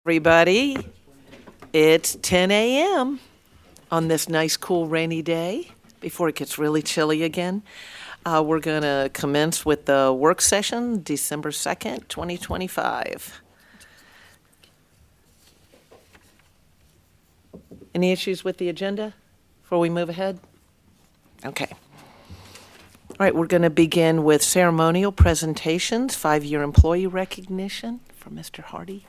Everybody, it's 10 a.m. on this nice, cool, rainy day before it gets really chilly again. We're going to commence with the work session, December 2nd, 2025. Any issues with the agenda before we move ahead? Okay. All right, we're going to begin with ceremonial presentations, 5-year employee recognition for Mr. Hardy.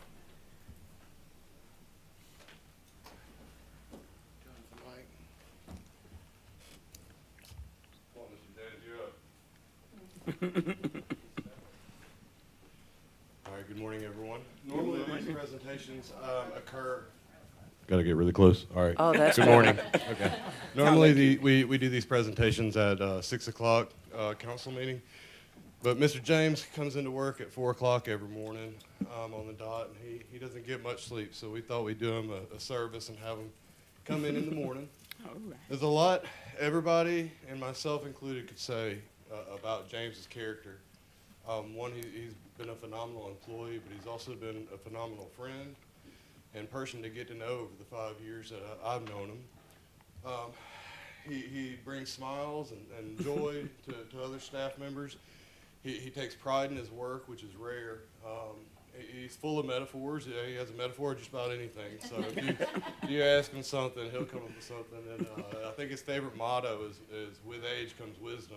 All right, good morning, everyone. Normally these presentations occur. Got to get really close. All right. Oh, that's good morning. Okay. Normally we do these presentations at 6 o'clock council meeting, but Mr. James comes into work at 4 o'clock every morning on the dot, and he doesn't get much sleep, so we thought we'd do him a service and have him come in the morning. All right. There's a lot everybody, and myself included, could say about James's character. One, he's been a phenomenal employee, but he's also been a phenomenal friend and person to get to know over the 5 years that I've known him. He brings smiles and joy to other staff members. He takes pride in his work, which is rare. He's full of metaphors. He has a metaphor just about anything. So if you ask him something, he'll come up with something. And I think his favorite motto is "With age comes wisdom."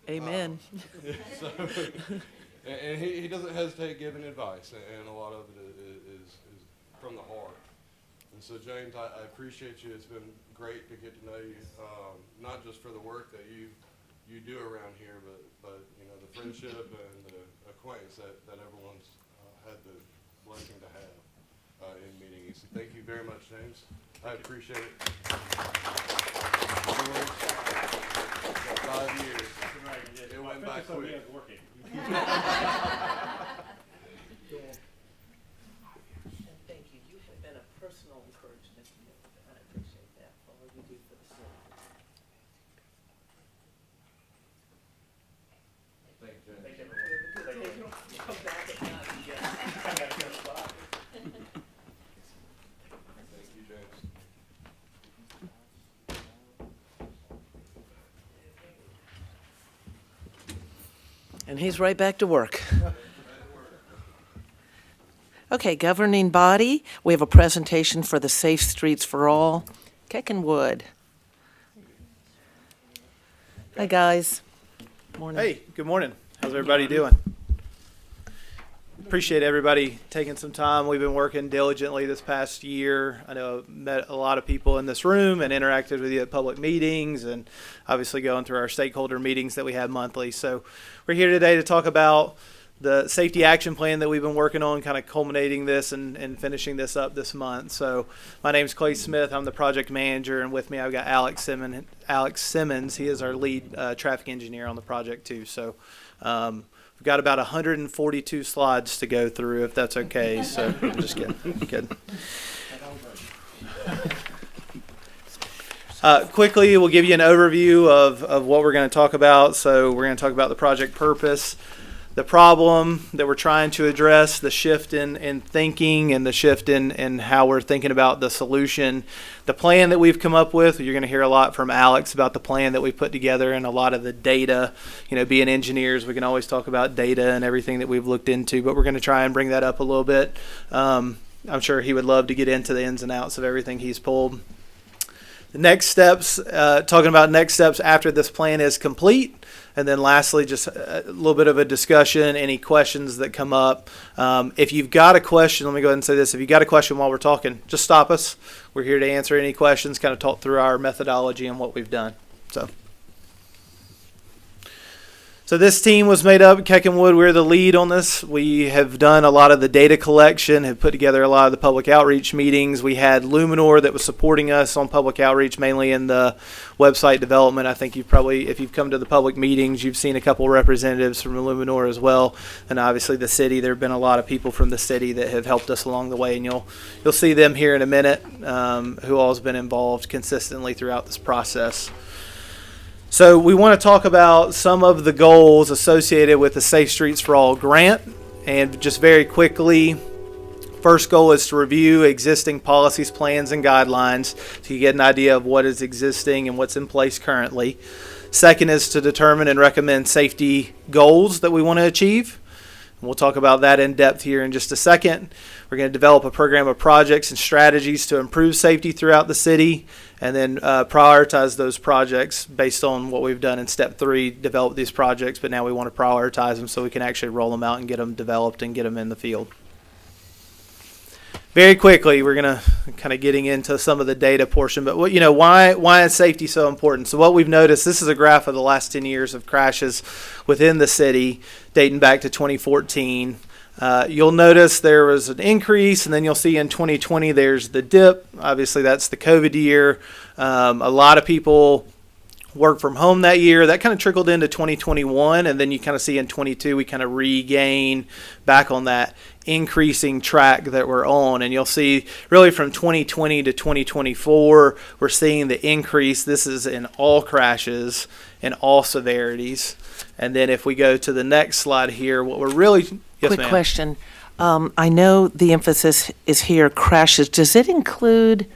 Amen. So, and he doesn't hesitate giving advice, and a lot of it is from the heart. And so, James, I appreciate you. It's been great to get to know you, not just for the work that you do around here, but you know, the friendship and the acquaintance that everyone's had the blessing to have in meeting you. So thank you very much, James. I appreciate it. 5 years. It went by quick. And thank you. You have been a personal encouragement to me. I appreciate that, all you do for the city. Thank you, James. Thank everyone. Come back at night. Thank you, James. And he's right back to work. Okay, governing body, we have a presentation for the Safe Streets for All, Wood. Hi, guys. Morning. Hey, good morning. How's everybody doing? Appreciate everybody taking some time. We've been working diligently this past year. I know I've met a lot of people in this room and interacted with you at public meetings and obviously going through our stakeholder meetings that we have monthly. So we're here today to talk about the safety action plan that we've been working on, kind of culminating this and finishing this up this month. So my name is Clay Smith. I'm the project manager, and with me I've got Alex Simmons. He is our lead traffic engineer on the project too. So we've got about 142 slides to go through, if that's okay. So I'm just kidding. Quickly, we'll give you an overview of what we're going to talk about. So we're going to talk about the project purpose, the problem that we're trying to address, the shift in thinking and the shift in how we're thinking about the solution, the plan that we've come up with. You're going to hear a lot from Alex about the plan that we put together and a lot of the data. You know, being engineers, we can always talk about data and everything that we've looked into, but we're going to try and bring that up a little bit. I'm sure he would love to get into the ins and outs of everything he's pulled. The next steps, talking about next steps after this plan is complete. And then lastly, just a little bit of a discussion, any questions that come up. If you've got a question, let me go ahead and say this. If you've got a question while we're talking, just stop us. We're here to answer any questions, kind of talk through our methodology and what we've done. So this team was made up, Wood, we're the lead on this. We have done a lot of the data collection, have put together a lot of the public outreach meetings. We had Luminor that was supporting us on public outreach, mainly in the website development. I think you've probably, if you've come to the public meetings, you've seen a couple representatives from Luminor as well. And obviously the city, there have been a lot of people from the city that have helped us along the way. And you'll see them here in a minute, who all has been involved consistently throughout this process. So we want to talk about some of the goals associated with the Safe Streets for All grant. And just very quickly, First goal is to review existing policies, plans, and guidelines so you get an idea of what is existing and what's in place currently. Second is to determine and recommend safety goals that we want to achieve. And we'll talk about that in depth here in just a second. We're going to develop a program of projects and strategies to improve safety throughout the city, and then prioritize those projects based on what we've done in step 3, develop these projects, but now we want to prioritize them so we can actually roll them out and get them developed and get them in the field. Very quickly, we're going to kind of getting into some of the data portion, but why is safety so important? So what we've noticed, this is a graph of the last 10 years of crashes within the city dating back to 2014. You'll notice there was an increase, and then you'll see in 2020 there's the dip. Obviously, that's the COVID year. A lot of people worked from home that year. That kind of trickled into 2021, and then you kind of see in 22 we kind of regain back on that increasing track that we're on. And you'll see really from 2020 to 2024, we're seeing the increase. This is in all crashes and all severities. And then if we go to the next slide here, what we're really... Yes, Quick ma'am. question. I know the emphasis is here, crashes. Does it include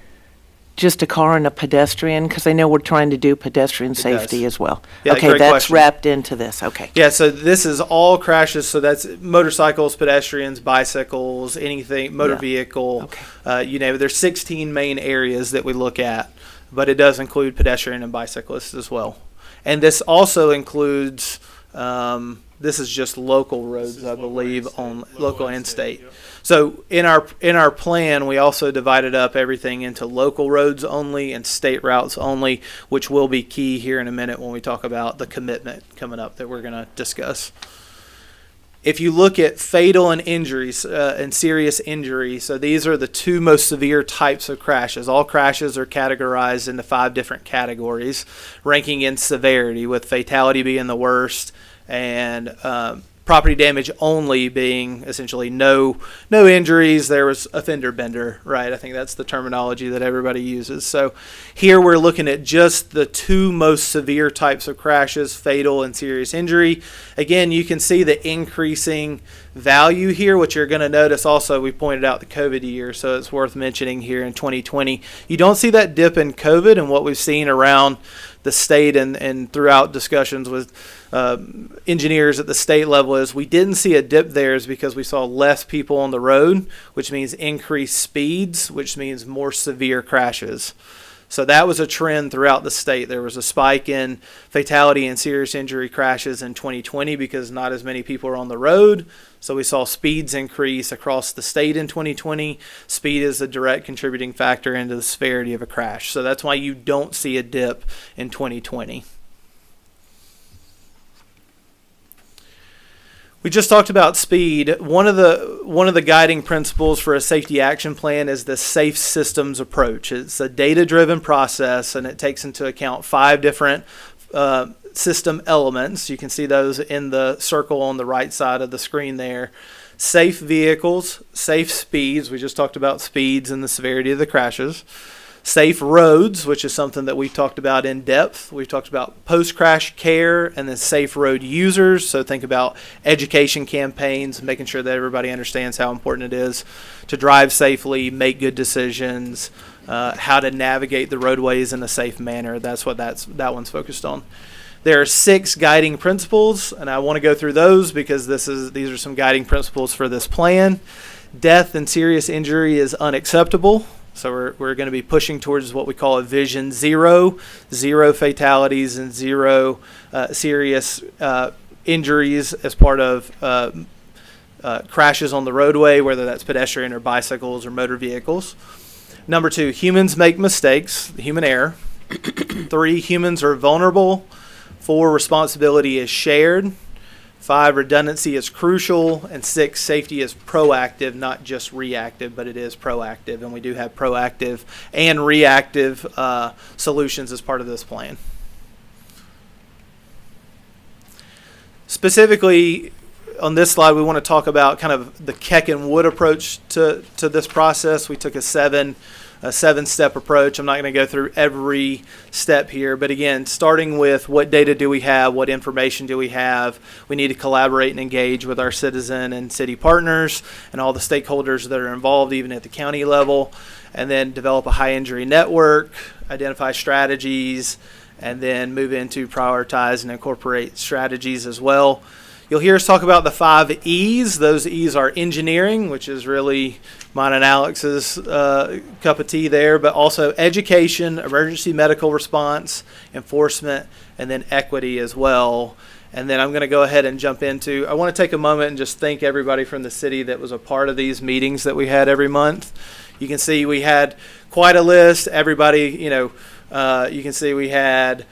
just a car and a pedestrian? Because I know we're trying to do pedestrian safety as well. Yeah, okay, great that's question. wrapped into this. Okay. Yeah, so this is all crashes. So that's motorcycles, pedestrians, bicycles, anything, motor Yeah. vehicle. Okay. You know, there's 16 main areas that we look at, but it does include pedestrian and bicyclists as well. And this also includes, this is just local roads, I believe, on local and state. Yep. So in our plan, we also divided up everything into local roads only and state routes only, which will be key here in a minute when we talk about the commitment coming up that we're going to discuss. If you look at fatal and injuries and serious injury, so these are the 2 most severe types of crashes. All crashes are categorized into 5 different categories, ranking in severity, with fatality being the worst, and property damage only being essentially no injuries. There was a fender bender, right? I think that's the terminology that everybody uses. So here we're looking at just the 2 most severe types of crashes, fatal and serious injury. Again, you can see the increasing value here, which you're going to notice also, we pointed out the COVID year, so it's worth mentioning here in 2020. You don't see that dip in COVID, and what we've seen around the state and throughout discussions with engineers at the state level is we didn't see a dip there is because we saw less people on the road, which means increased speeds, which means more severe crashes. So that was a trend throughout the state. There was a spike in fatality and serious injury crashes in 2020 because not as many people are on the road. So we saw speeds increase across the state in 2020. Speed is a direct contributing factor into the severity of a crash. So that's why you don't see a dip in 2020. We just talked about speed. One of the guiding principles for a safety action plan is the safe systems approach. It's a data-driven process, and it takes into account 5 different system elements. You can see those in the circle on the right side of the screen there. Safe vehicles, safe speeds. We just talked about speeds and the severity of the crashes. Safe roads, which is something that we've talked about in depth. We've talked about post-crash care, and then safe road users. So think about education campaigns, making sure that everybody understands how important it is to drive safely, make good decisions, how to navigate the roadways in a safe manner. That's what that one's focused on. There are 6 guiding principles, and I want to go through those because these are some guiding principles for this plan. Death and serious injury is unacceptable. So we're going to be pushing towards what we call a vision 0, 0 fatalities and 0 serious injuries as part of crashes on the roadway, whether that's pedestrian or bicycles or motor vehicles. Number 2, humans make mistakes, human error. 3, humans are vulnerable. 4, responsibility is shared. 5, redundancy is crucial. And 6, safety is proactive, not just reactive, but it is proactive. And we do have proactive and reactive solutions as part of this plan. Specifically, on this slide, we want to talk about kind of the Keck and Wood approach to this process. We took a 7 a 7-step approach. I'm not going to go through every step here, but again, starting with what data do we have, what information do we have. We need to collaborate and engage with our citizen and city partners and all the stakeholders that are involved, even at the county level, and then develop a high injury network, identify strategies, and then move into prioritize and incorporate strategies as well. You'll hear us talk about the 5 E's. Those E's are engineering, which is really mine and Alex's cup of tea there, but also education, emergency medical response, enforcement, and then equity as well. And then I'm going to go ahead and jump into, I want to take a moment and just thank everybody from the city that was a part of these meetings that we had every month. You can see we had quite a list. Everybody, you can see we had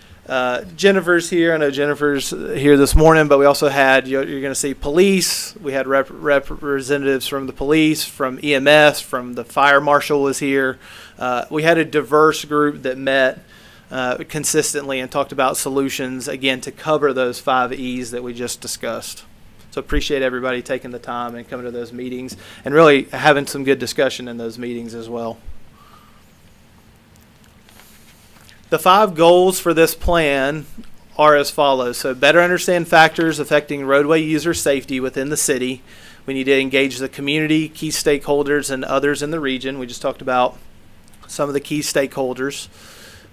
Jennifer's here. I know Jennifer's here this morning, but we also had, you're going to see police. We had representatives from the police, from EMS, from the fire marshal was here. We had a diverse group that met consistently and talked about solutions, again, to cover those 5 E's that we just discussed. So appreciate everybody taking the time and coming to those meetings and really having some good discussion in those meetings as well. The 5 goals for this plan are as follows. So better understand factors affecting roadway user safety within the city. We need to engage the community, key stakeholders, and others in the region. We just talked about some of the key stakeholders.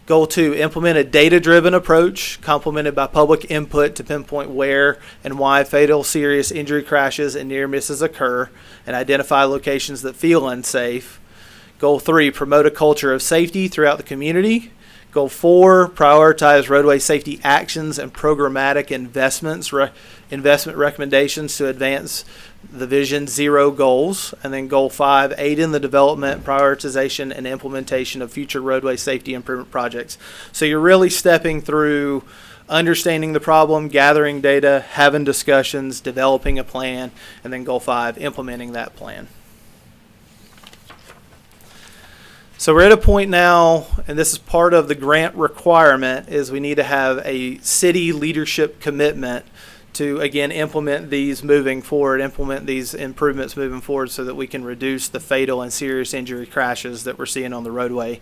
Goal 2, implement a data-driven approach complemented by public input to pinpoint where and why fatal serious injury crashes and near misses occur and identify locations that feel unsafe. Goal 3, promote a culture of safety throughout the community. Goal 4, prioritize roadway safety actions and programmatic investment recommendations to advance the Vision Zero goals. And then Goal 5, aid in the development, prioritization, and implementation of future roadway safety improvement projects. So you're really stepping through understanding the problem, gathering data, having discussions, developing a plan, and then Goal 5, implementing that plan. So we're at a point now, and this is part of the grant requirement, is we need to have a city leadership commitment to, again, implement these moving forward, implement these improvements moving forward so that we can reduce the fatal and serious injury crashes that we're seeing on the roadway.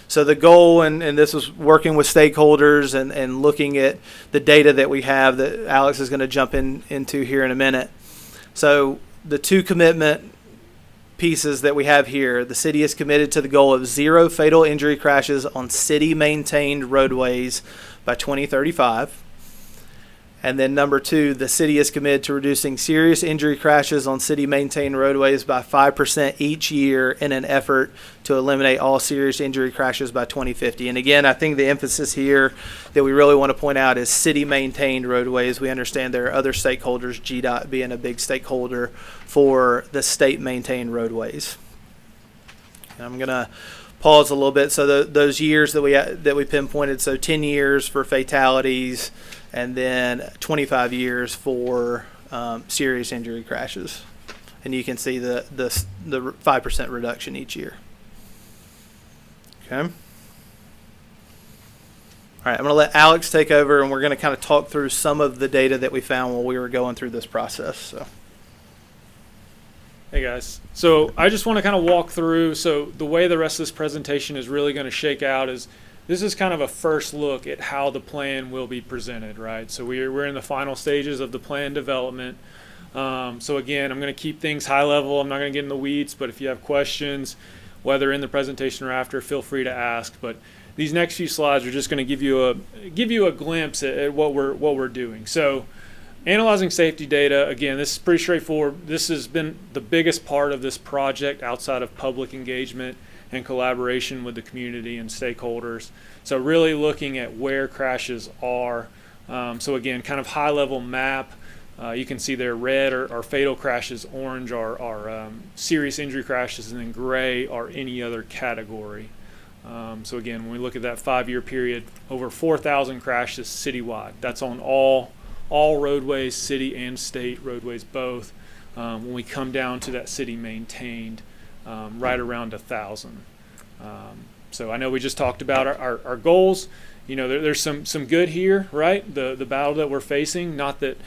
So the goal, and this is working with stakeholders and looking at the data that we have that Alex is going to jump into here in a minute. So the 2 commitment pieces that we have here, the city is committed to the goal of 0 fatal injury crashes on city-maintained roadways by 2035. And then number 2, the city is committed to reducing serious injury crashes on city-maintained roadways by 5% each year in an effort to eliminate all serious injury crashes by 2050. And again, I think the emphasis here that we really want to point out is city-maintained roadways. We understand there are other stakeholders, GDOT being a big stakeholder for the state-maintained roadways. And I'm going to pause a little bit. So those years that we pinpointed, so 10 years for fatalities, and then 25 years for serious injury crashes. And you can see the 5% reduction each year. Okay. All right, I'm going to let Alex take over, and we're going to kind of talk through some of the data that we found while we were going through this process. So. Hey guys, so I just want to kind of walk through, so the way the rest of this presentation is really going to shake out is this is kind of a first look at how the plan will be presented, right? So we're in the final stages of the plan development. So again, I'm going to keep things high level. I'm not going to get in the weeds, but if you have questions, whether in the presentation or after, feel free to ask. But these next few slides are just going to give you a glimpse at what we're doing. So analyzing safety data, again, this is pretty straightforward. This has been the biggest part of this project outside of public engagement and collaboration with the community and stakeholders. So really looking at where crashes are. So again, kind of high-level map. You can see there red are fatal crashes, orange are serious injury crashes, and then gray are any other category. So again, when we look at that 5-year period, over 4,000 crashes citywide. That's on all roadways, city and state roadways both. When we come down to that city maintained, right around 1,000. So I know we just talked about our goals. You know, there's some good here, right? The battle that we're facing, not that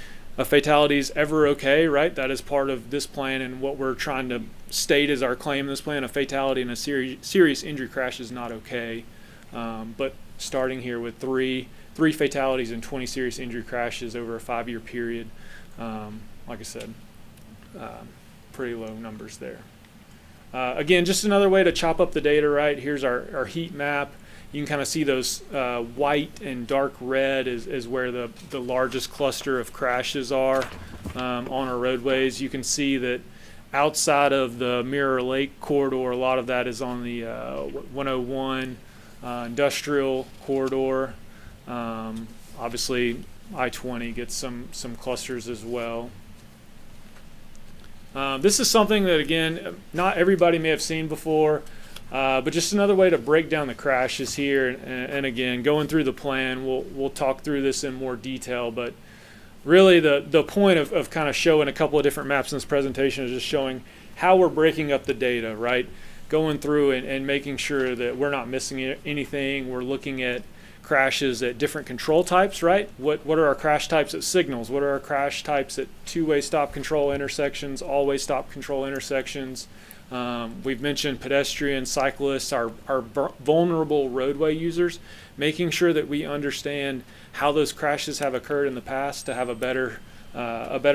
A fatality is ever okay, right? That is part of this plan and what we're trying to state as our claim in this plan. A fatality and a serious injury crash is not okay. But starting here with three fatalities and 20 serious injury crashes over a 5-year period, like I said, pretty low numbers there. Again, just another way to chop up the data, right? Here's our heat map. You can kind of see those white and dark red is where the largest cluster of crashes are on our roadways. You can see that outside of the Mirror Lake corridor, a lot of that is on the 101 industrial corridor. Obviously, I-20 gets some clusters as well. This is something that, again, not everybody may have seen before. But just another way to break down the crashes here, and again, going through the plan, we'll talk through this in more detail. But really, the point of kind of showing a couple of different maps in this presentation is just showing how we're breaking up the data, right? Going through and making sure that we're not missing anything. We're looking at crashes at different control types, right? What are our crash types at signals? What are our crash types at two-way stop control intersections, all-way stop control intersections? We've mentioned pedestrians, cyclists, our vulnerable roadway users, making sure that we understand how those crashes have occurred in the past to have a better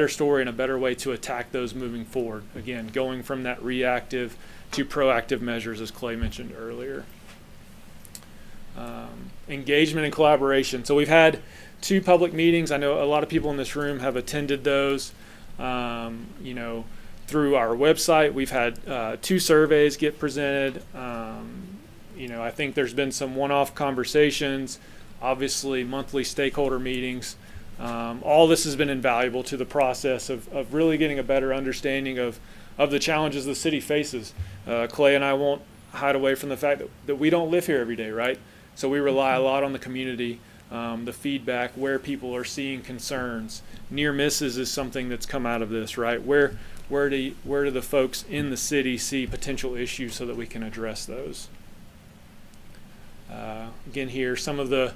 story and a better way to attack those moving forward. Again, going from that reactive to proactive measures, as Clay mentioned earlier. Engagement and collaboration. So we've had 2 public meetings. I know a lot of people in this room have attended those. Through our website, we've had 2 surveys get presented. I think there's been some one-off conversations, obviously monthly stakeholder meetings. All this has been invaluable to the process of really getting a better understanding of the challenges the city faces. Clay and I won't hide away from the fact that we don't live here every day, right? So we rely a lot on the community, the feedback, where people are seeing concerns. Near misses is something that's come out of this, right? Where do the folks in the city see potential issues so that we can address those? Again, here some of the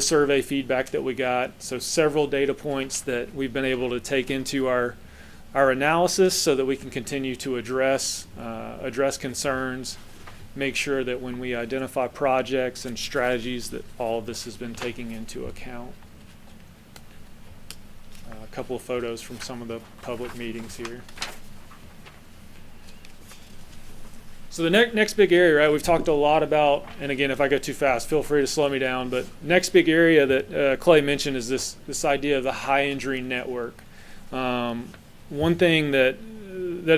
survey feedback that we got. So several data points that we've been able to take into our analysis so that we can continue to address concerns, make sure that when we identify projects and strategies that all of this has been taken into account. A couple of photos from some of the public meetings here. So the next big area, right, we've talked a lot about, and again, if I go too fast, feel free to slow me down, but next big area that Clay mentioned is this idea of the high injury network. One thing that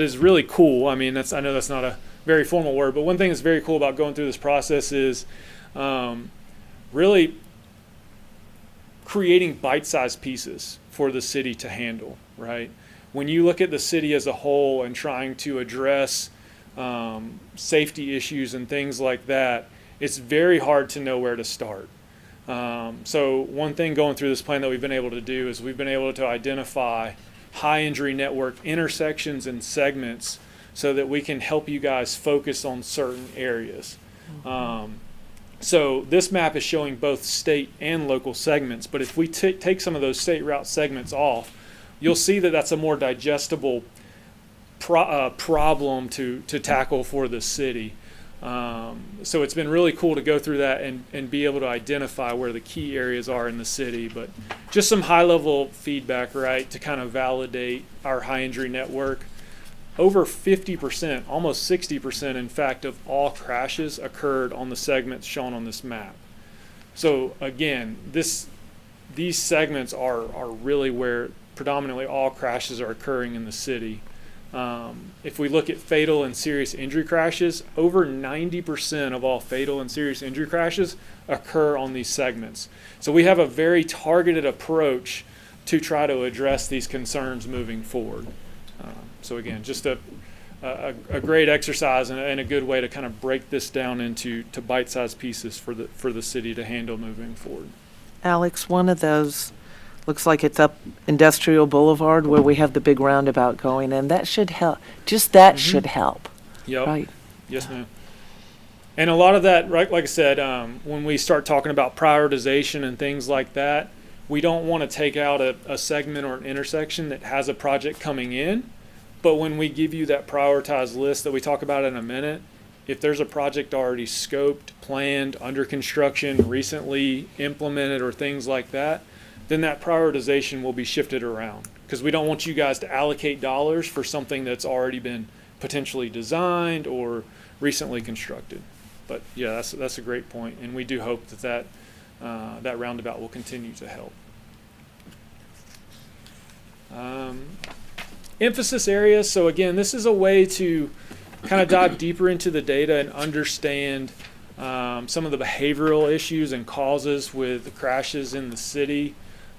is really cool, I mean, I know that's not a very formal word, but one thing that's very cool about going through this process is really creating bite-sized pieces for the city to handle, right? When you look at the city as a whole and trying to address safety issues and things like that, it's very hard to know where to start. So one thing going through this plan that we've been able to do is we've been able to identify high injury network intersections and segments so that we can help you guys focus on certain areas. So this map is showing both state and local segments, but if we take some of those state route segments off, you'll see that that's a more digestible problem to tackle for the city. So it's been really cool to go through that and be able to identify where the key areas are in the city, but just some high level feedback, right, to kind of validate our high injury network. Over 50%, almost 60% in fact, of all crashes occurred on the segments shown on this map. So again, these segments are really where predominantly all crashes are occurring in the city. If we look at fatal and serious injury crashes, over 90% of all fatal and serious injury crashes occur on these segments. So we have a very targeted approach to try to address these concerns moving forward. So again, just a great exercise and a good way to kind of break this down into bite-sized pieces for the city to handle moving forward. Alex, one of those looks like it's up Industrial Boulevard where we have the big roundabout going, and that should help. Just that should help. Yep. Right. Yes, ma'am. And a lot of that, right, like I said, when we start talking about prioritization and things like that, we don't want to take out a segment or an intersection that has a project coming in. But when we give you that prioritized list that we talk about in a minute, if there's a project already scoped, planned, under construction, recently implemented, or things like that, then that prioritization will be shifted around. Because we don't want you guys to allocate dollars for something that's already been potentially designed or recently constructed. But yeah, that's a great point, and we do hope that that roundabout will continue to help. Emphasis areas. So again, this is a way to kind of dive deeper into the data and understand some of the behavioral issues and causes with crashes in the city.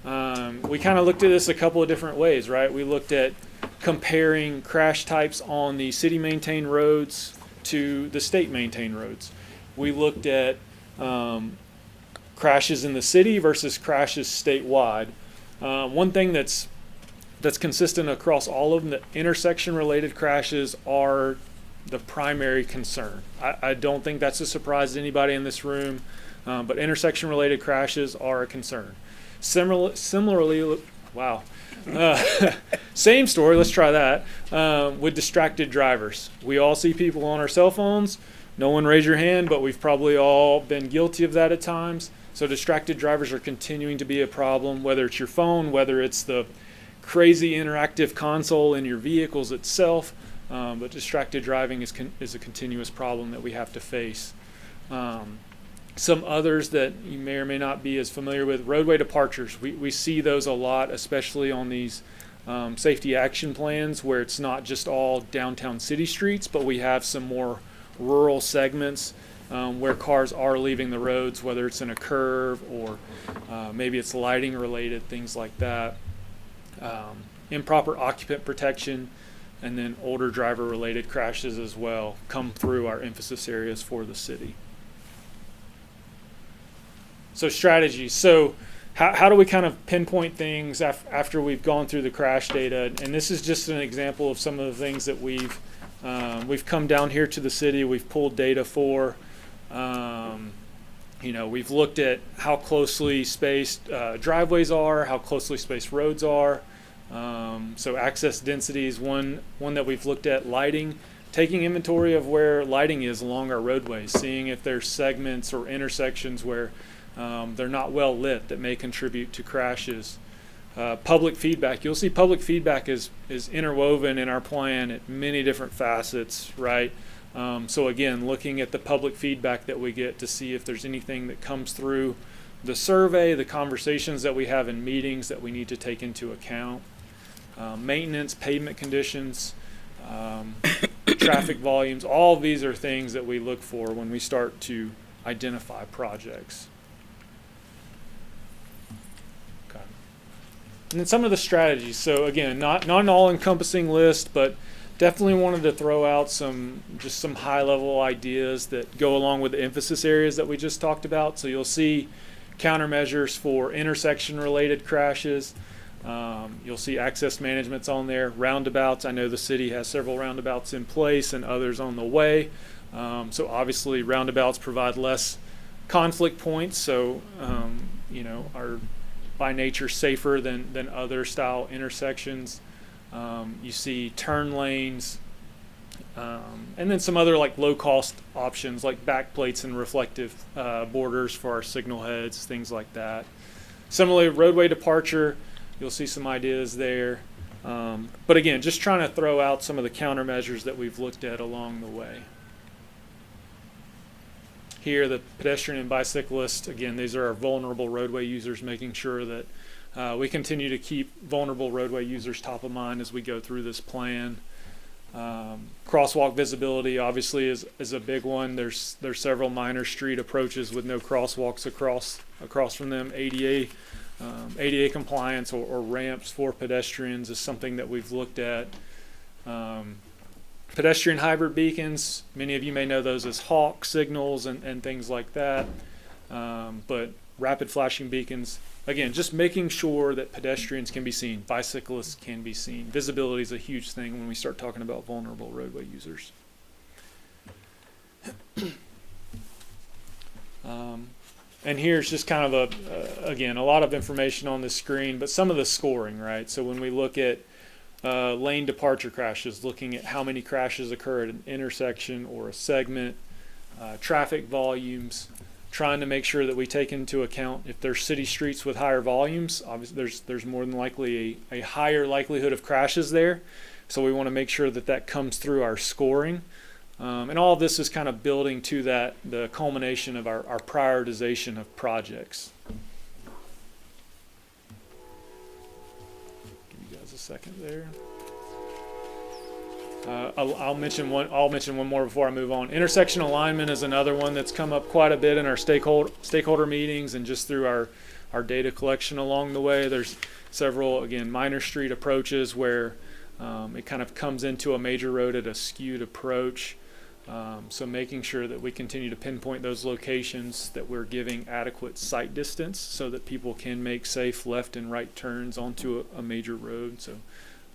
We kind of looked at this a couple of different ways, right? We looked at comparing crash types on the city maintained roads to the state maintained roads. We looked at crashes in the city versus crashes statewide. One thing that's consistent across all of them, that intersection related crashes are the primary concern. I don't think that's a surprise to anybody in this room, but intersection related crashes are a concern. Similarly, wow. Same story, let's try that, with distracted drivers. We all see people on our cell phones. No one raise your hand, but we've probably all been guilty of that at times. So distracted drivers are continuing to be a problem, whether it's your phone, whether it's the crazy interactive console in your vehicles itself, but distracted driving is a continuous problem that we have to face. Some others that you may or may not be as familiar with, roadway departures. We see those a lot, especially on these safety action plans where it's not just all downtown city streets, but we have some more rural segments where cars are leaving the roads, whether it's in a curve or maybe it's lighting related, things like that. Improper occupant protection, and then older driver related crashes as well come through our emphasis areas for the city. So strategies. So how do we kind of pinpoint things after we've gone through the crash data? And this is just an example of some of the things that we've come down here to the city. We've pulled data for. We've looked at how closely spaced driveways are, how closely spaced roads are. So access density is one that we've looked at. Lighting, taking inventory of where lighting is along our roadways, seeing if there's segments or intersections where they're not well lit that may contribute to crashes. Public feedback. You'll see public feedback is interwoven in our plan at many different facets, right? So again, looking at the public feedback that we get to see if there's anything that comes through the survey, the conversations that we have in meetings that we need to take into account. Maintenance, pavement conditions, traffic volumes, all of these are things that we look for when we start to identify projects. Okay. And then some of the strategies. So again, not an all-encompassing list, but definitely wanted to throw out some high-level ideas that go along with the emphasis areas that we just talked about. So you'll see countermeasures for intersection-related crashes. You'll see access management's on there. Roundabouts. I know the city has several roundabouts in place and others on the way. So obviously roundabouts provide less conflict points. So are by nature safer than other style intersections. You see turn lanes, and then some other like low cost options like back plates and reflective borders for our signal heads, things like that. Similarly, roadway departure, you'll see some ideas there. But again, just trying to throw out some of the countermeasures that we've looked at along the way. Here, the pedestrian and bicyclist, again, these are our vulnerable roadway users, making sure that we continue to keep vulnerable roadway users top of mind as we go through this plan. Crosswalk visibility obviously is a big one. There's several minor street approaches with no crosswalks across from them. ADA compliance or ramps for pedestrians is something that we've looked at. Pedestrian hybrid beacons, many of you may know those as hawk signals and things like that. But rapid flashing beacons, again, just making sure that pedestrians can be seen, bicyclists can be seen. Visibility is a huge thing when we start talking about vulnerable roadway users. And here's just kind of again, a lot of information on the screen, but some of the scoring, right? So when we look at lane departure crashes, looking at how many crashes occur at an intersection or a segment, traffic volumes, trying to make sure that we take into account if there's city streets with higher volumes, obviously there's more than likely a higher likelihood of crashes there. So we want to make sure that that comes through our scoring. And all of this is kind of building to the culmination of our prioritization of projects. Give you guys a second there. I'll mention one more before I move on. Intersection alignment is another one that's come up quite a bit in our stakeholder meetings and just through our data collection along the way. There's several, again, minor street approaches where it kind of comes into a major road at a skewed approach. So making sure that we continue to pinpoint those locations, that we're giving adequate sight distance so that people can make safe left and right turns onto a major road. So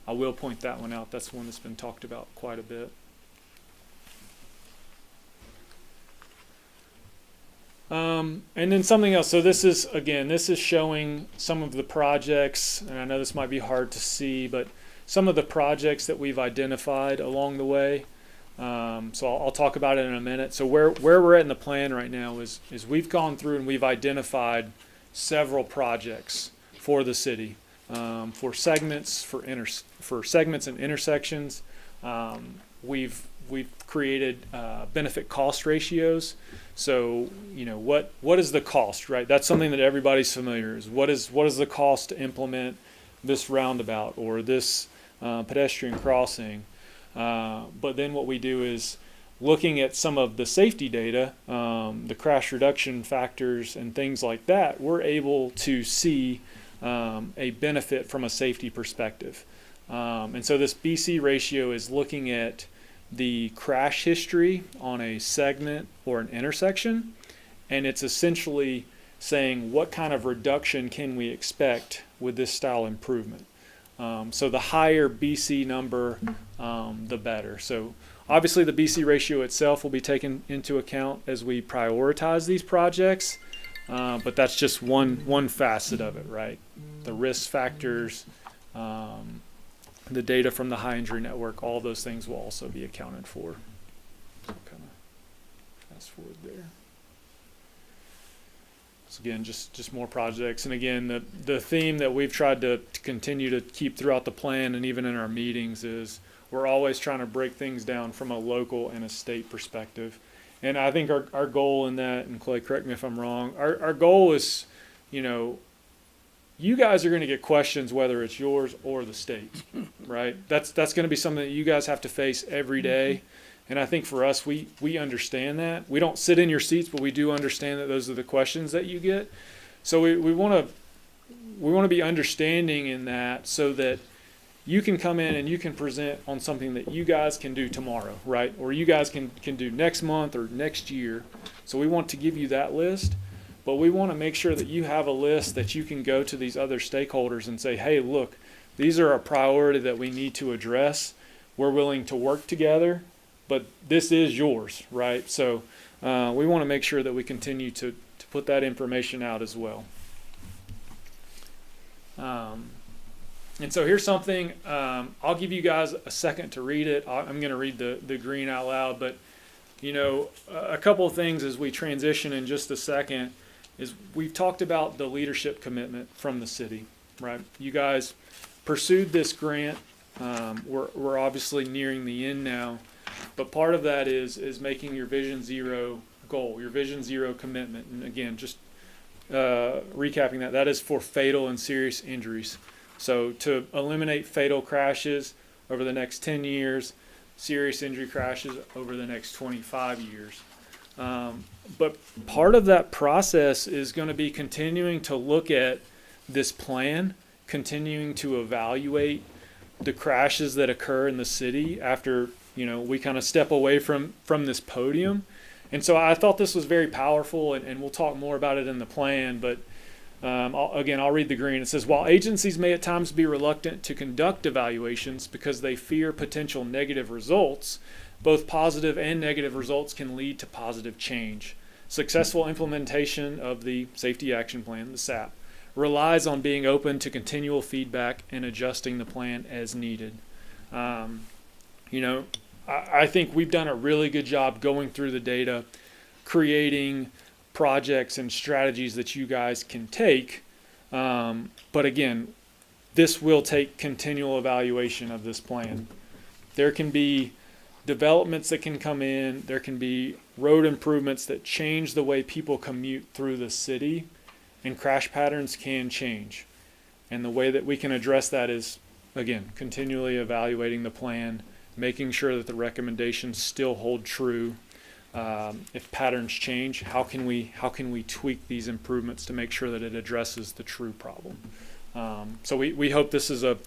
I will point that one out. That's one that's been talked about quite a bit. And then something else. So this is showing some of the projects, and I know this might be hard to see, but some of the projects that we've identified along the way. So I'll talk about it in a minute. So where we're at in the plan right now is we've gone through and we've identified several projects for the city, for segments, for segments and intersections. We've created benefit cost ratios. So what is the cost, right? That's something that everybody's familiar is. What is the cost to implement this roundabout or this pedestrian crossing? But then what we do is looking at some of the safety data, the crash reduction factors and things like that, we're able to see a benefit from a safety perspective. And so this BC ratio is looking at the crash history on a segment or an intersection, and it's essentially saying what kind of reduction can we expect with this style improvement. So the higher BC number, the better. So obviously the BC ratio itself will be taken into account as we prioritize these projects, but that's just one facet of it, right? The risk factors, the data from the high injury network, all those things will also be accounted for. So kind of fast forward there. So again, just more projects. And again, the theme that we've tried to continue to keep throughout the plan and even in our meetings is we're always trying to break things down from a local and a state perspective. And I think our goal in that, and Clay, correct me if I'm wrong, our goal is, you guys are going to get questions whether it's yours or the state, right? That's going to be something that you guys have to face every day. And I think for us, we understand that. We don't sit in your seats, but we do understand that those are the questions that you get. So we want to be understanding in that so that you can come in and you can present on something that you guys can do tomorrow, right? Or you guys can do next month or next year. So we want to give you that list, but we want to make sure that you have a list that you can go to these other stakeholders and say, hey, look, these are a priority that we need to address. We're willing to work together, but this is yours, right? So we want to make sure that we continue to put that information out as well. And so here's something, I'll give you guys a second to read it. I'm going to read the green out loud, but a couple of things as we transition in just a second is we've talked about the leadership commitment from the city, right? You guys pursued this grant. We're obviously nearing the end now, but part of that is making your Vision Zero goal, your Vision Zero commitment. And again, just recapping that is for fatal and serious injuries. So to eliminate fatal crashes over the next 10 years, serious injury crashes over the next 25 years. But part of that process is going to be continuing to look at this plan, continuing to evaluate the crashes that occur in the city after, we kind of step away from this podium. And so I thought this was very powerful, and we'll talk more about it in the plan, but I'll read the green. It says, while agencies may at times be reluctant to conduct evaluations because they fear potential negative results, both positive and negative results can lead to positive change. Successful implementation of the Safety Action Plan, the SAP, relies on being open to continual feedback and adjusting the plan as needed. You know, I think we've done a really good job going through the data, creating projects and strategies that you guys can take. But again, this will take continual evaluation of this plan. There can be developments that can come in, there can be road improvements that change the way people commute through the city, and crash patterns can change. And the way that we can address that is, again, continually evaluating the plan, making sure that the recommendations still hold true. If patterns change, how can we tweak these improvements to make sure that it addresses the true problem? So we hope this is a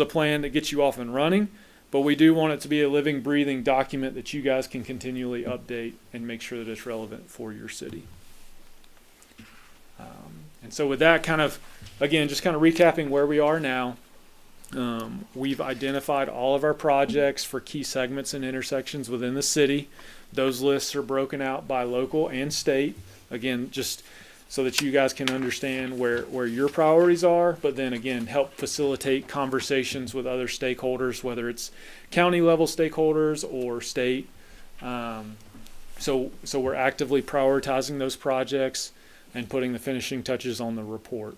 plan that gets you off and running, but we do want it to be a living, breathing document that you guys can continually update and make sure that it's relevant for your city. And so with that, again, just kind of recapping where we are now. We've identified all of our projects for key segments and intersections within the city. Those lists are broken out by local and state. Again, just so that you guys can understand where your priorities are, but then again, help facilitate conversations with other stakeholders, whether it's county level stakeholders or state. So we're actively prioritizing those projects and putting the finishing touches on the report.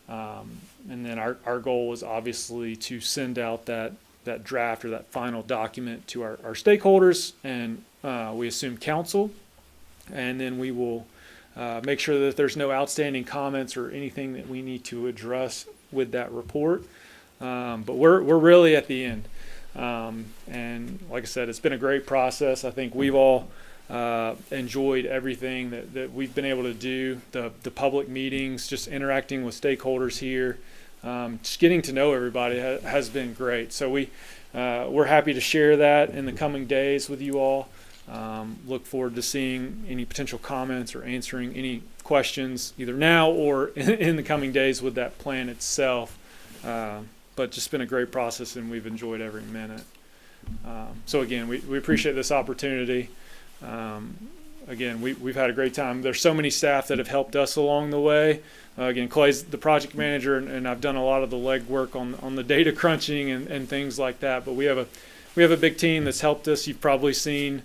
And then our goal is obviously to send out that draft or that final document to our stakeholders, and we assume council, and then we will make sure that there's no outstanding comments or anything that we need to address with that report. But we're really at the end. And like I said, it's been a great process. I think we've all enjoyed everything that we've been able to do, the public meetings, just interacting with stakeholders here, just getting to know everybody has been great. So we're happy to share that in the coming days with you all. Look forward to seeing any potential comments or answering any questions either now or in the coming days with that plan itself. But just been a great process, and we've enjoyed every minute. So again, we appreciate this opportunity. Again, we've had a great time. There's so many staff that have helped us along the way. Again, Clay's the project manager, and I've done a lot of the legwork on the data crunching and things like that. But we have a big team that's helped us. You've probably seen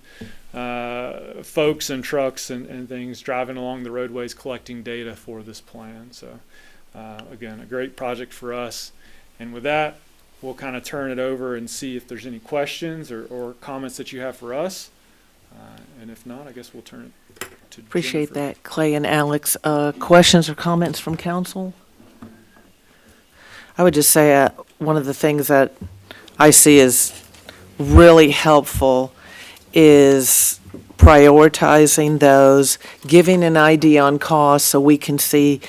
folks and trucks and things driving along the roadways collecting data for this plan. So again, a great project for us. And with that, we'll kind of turn it over and see if there's any questions or comments that you have for us. And if not, I guess we'll turn it to Appreciate Jennifer. that, Clay and Alex. Questions or comments from council? I would just say one of the things that I see is really helpful is prioritizing those, giving an idea on cost so we can see,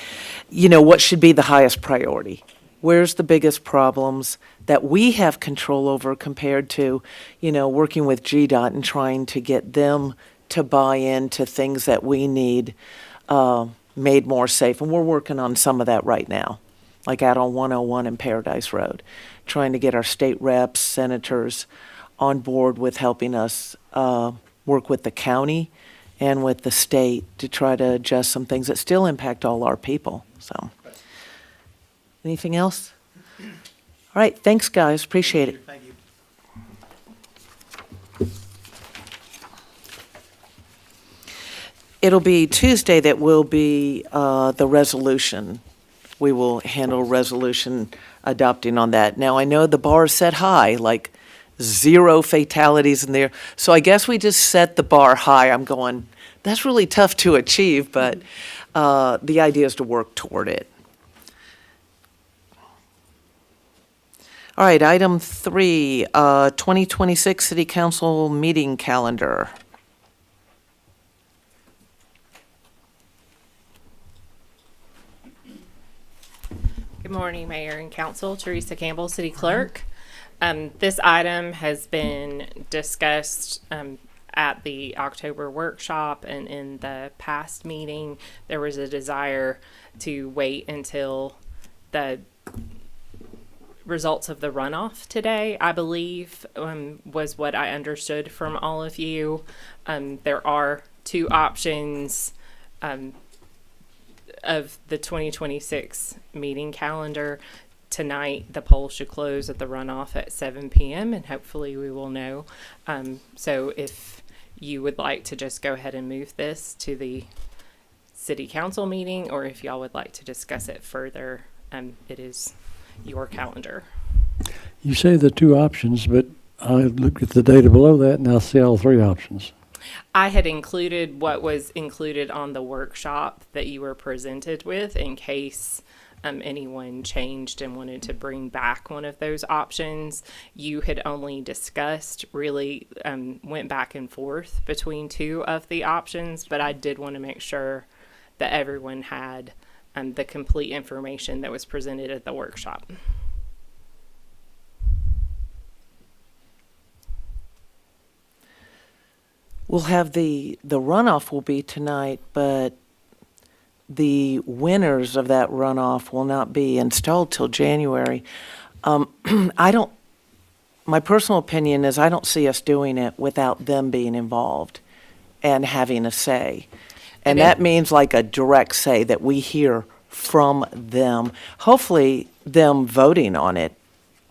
what should be the highest priority. Where's the biggest problems that we have control over compared to, working with GDOT and trying to get them to buy into things that we need made more safe. And we're working on some of that right now, like out on 101 and Paradise Road, trying to get our state reps, senators on board with helping us work with the county and with the state to try to adjust some things that still impact all our people. So, anything else? All right, thanks, guys. Appreciate it. Thank you. It'll be Tuesday that will be the resolution. We will handle resolution adopting on that. Now, I know the bar is set high, like 0 fatalities in there. So I guess we just set the bar high. I'm going, that's really tough to achieve, but the idea is to work toward it. All right, item 3, 2026 City Council meeting calendar. Good morning, Mayor and Council. Teresa Campbell, City Clerk. This item has been discussed at the October workshop, and in the past meeting, there was a desire to wait until the results of the runoff today, I believe, was what I understood from all of you. There are 2 options. of the 2026 meeting calendar. Tonight, the poll should close at the runoff at 7 p.m. and hopefully we will know. So if you would like to just go ahead and move this to the city council meeting, or if y'all would like to discuss it further, it is your calendar. You say the two options, but I looked at the data below that and I see all three options. I had included what was included on the workshop that you were presented with in case anyone changed and wanted to bring back one of those options. You had only discussed, really went back and forth between two of the options, but I did want to make sure that everyone had the complete information that was presented at the workshop. We'll have the runoff will be tonight, but the winners of that runoff will not be installed till January. My personal opinion is I don't see us doing it without them being involved and having a say. And that means like a direct say that we hear from them, hopefully them voting on it,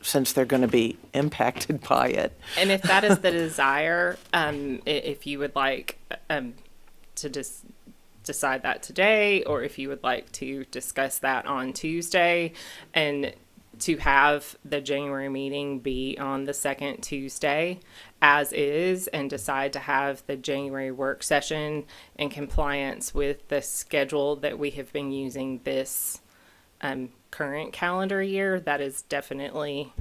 since they're going to be impacted by it. And if that is the desire, if you would like to just decide that today, or if you would like to discuss that on Tuesday, and to have the January meeting be on the second Tuesday as is, and decide to have the January work session in compliance with the schedule that we have been using this current calendar year, that is definitely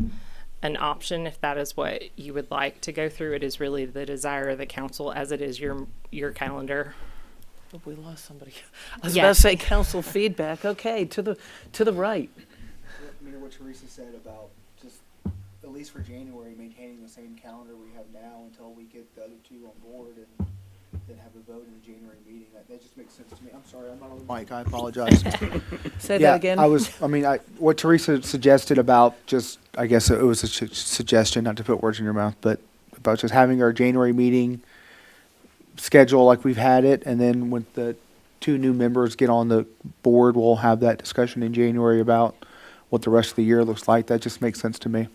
an option if that is what you would like to go through. It is really the desire of the council, as it is your calendar. Oh, we lost somebody. I was Yeah. about to say council feedback. Okay, to the right. I mean, what Teresa said about just, at least for January, maintaining the same calendar we have now until we get the other two on board and then have a vote in the January meeting. That just makes sense to me. I'm sorry, I'm not on the mic. I apologize. Say Yeah, that again. what Teresa suggested about just, I guess it was a suggestion, not to put words in your mouth, but about just having our January meeting schedule like we've had it, and then when the two new members get on the board, we'll have that discussion in January about what the rest of the year looks like. That just makes sense to me.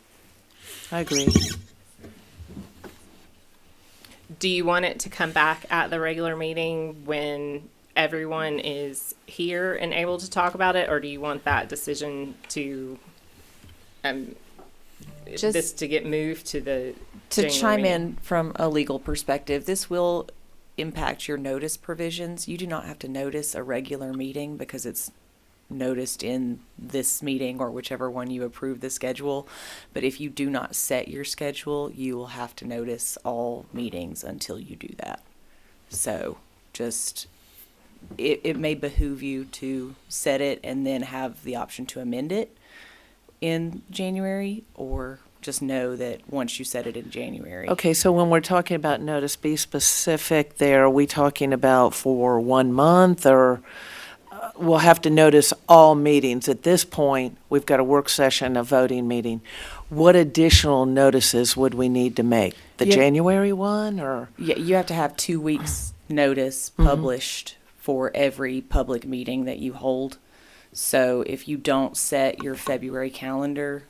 I agree. Do you want it to come back at the regular meeting when everyone is here and able to talk about it, or do you want that decision to this to get moved to the To January chime meeting? in from a legal perspective, this will impact your notice provisions. You do not have to notice a regular meeting because it's noticed in this meeting or whichever one you approve the schedule. But if you do not set your schedule, you will have to notice all meetings until you do that. So just, it may behoove you to set it and then have the option to amend it in January, or just know that once you set it in January. Okay, so when we're talking about notice, be specific there. Are we talking about for 1 month, or we'll have to notice all meetings? At this point, we've got a work session, a voting meeting. What additional notices would we need to make? The Yeah. January one, or? Yeah, you have to have 2 weeks' notice published for every public meeting that you hold. So if you don't set your February calendar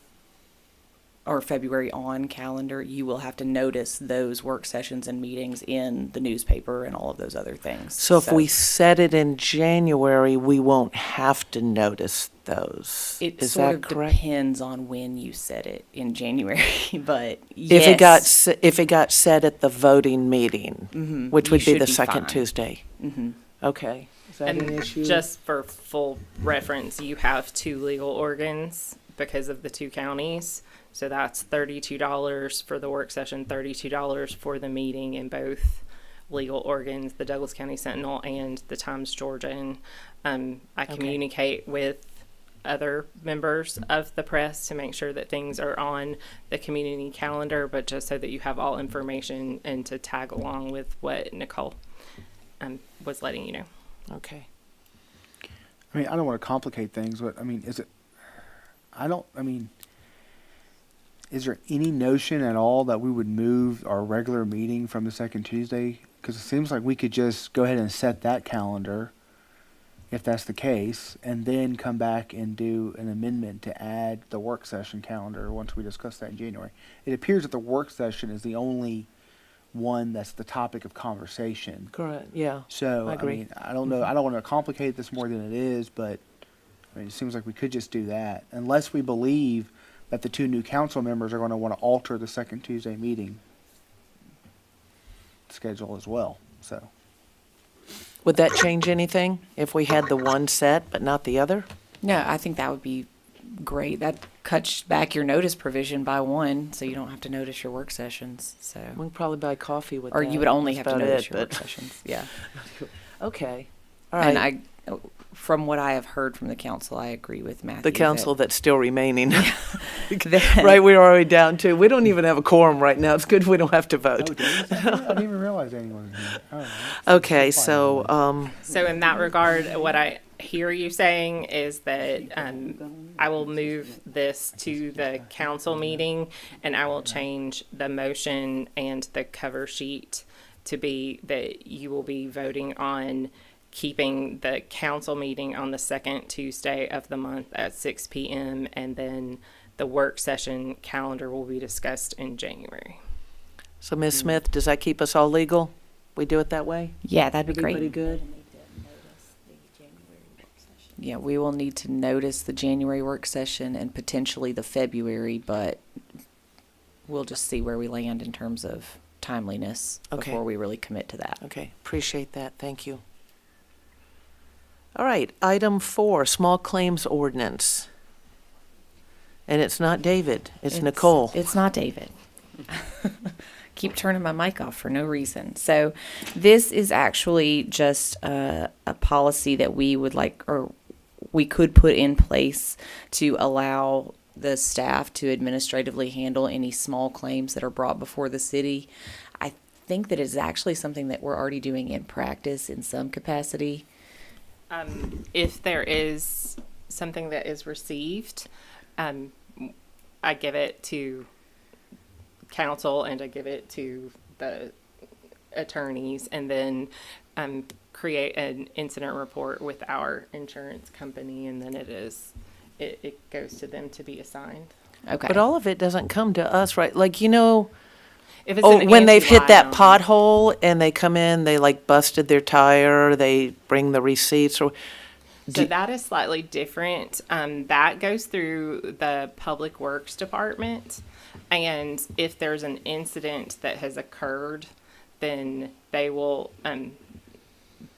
or February on calendar, you will have to notice those work sessions and meetings in the newspaper and all of those other things. So if we set it in January, we won't have to notice those. It Is sort that of correct? depends on when you set it in January, but If it got, yes. if it got set at the voting meeting, which You would be should the be second fine. Tuesday. Okay. Is that an And issue? just for full reference, you have 2 legal organs because of the 2 counties. So that's $32 for the work session, $32 for the meeting in both legal organs, the Douglas County Sentinel and the Times Georgian. I communicate with other members of the press to make sure that things are on the community calendar, but just so that you have all information and to tag along with what Nicole was letting you know. Okay. I mean, I don't want to complicate things, but I mean, is there any notion at all that we would move our regular meeting from the second Tuesday? Because it seems like we could just go ahead and set that calendar if that's the case, and then come back and do an amendment to add the work session calendar once we discuss that in January. It appears that the work session is the only one that's the topic of conversation. Correct, yeah. So, I I agree. mean, I don't know, I don't want to complicate this more than it is, but, I mean, it seems like we could just do that, unless we believe that the two new council members are going to want to alter the second Tuesday meeting schedule as well, so. Would that change anything if we had the one set but not the other? No, I think that would be great. That cuts back your notice provision by one, so you don't have to notice your work sessions, so. We could probably buy coffee with that. Or you would only That's have to about notice it, your work but- sessions, yeah. Okay, all And right. from what I have heard from the council, I agree with Matthew. The council that's still remaining. that- Right, we're already down to, we don't even have a quorum right now. It's good we don't have to Oh, vote. did I didn't even realize anyone was here. Oh, Okay, fine. so, So in that regard, what I hear you saying is that I will move this to the council meeting, and I will change the motion and the cover sheet to be that you will be voting on keeping the council meeting on the second Tuesday of the month at 6 p.m. and then the work session calendar will be discussed in January. so Ms. Smith, does that keep us all legal? We do it that way? Yeah, that'd be Everybody great. good? Yeah, we will need to notice the January work session and potentially the February, but we'll just see where we land in terms of timeliness Okay. before we really commit to that. Okay, appreciate that, thank you. All right, item 4, small claims ordinance. And it's not David, it's Nicole. It's not David. Keep turning my mic off for no reason. So this is actually just a policy that we would like, or we could put in place to allow the staff to administratively handle any small claims that are brought before the city. I think that it's actually something that we're already doing in practice in some capacity. If there is something that is received, I give it to council and I give it to the attorneys and then create an incident report with our insurance company and then it goes to them to be assigned. Okay. But all of it doesn't come to us, right? Like, you know, If it's an when they've hit that anti-item, pothole and they come in, they like busted their tire, they bring the receipts or, So that is slightly different. That goes through the Public Works Department. And if there's an incident that has occurred, then they will,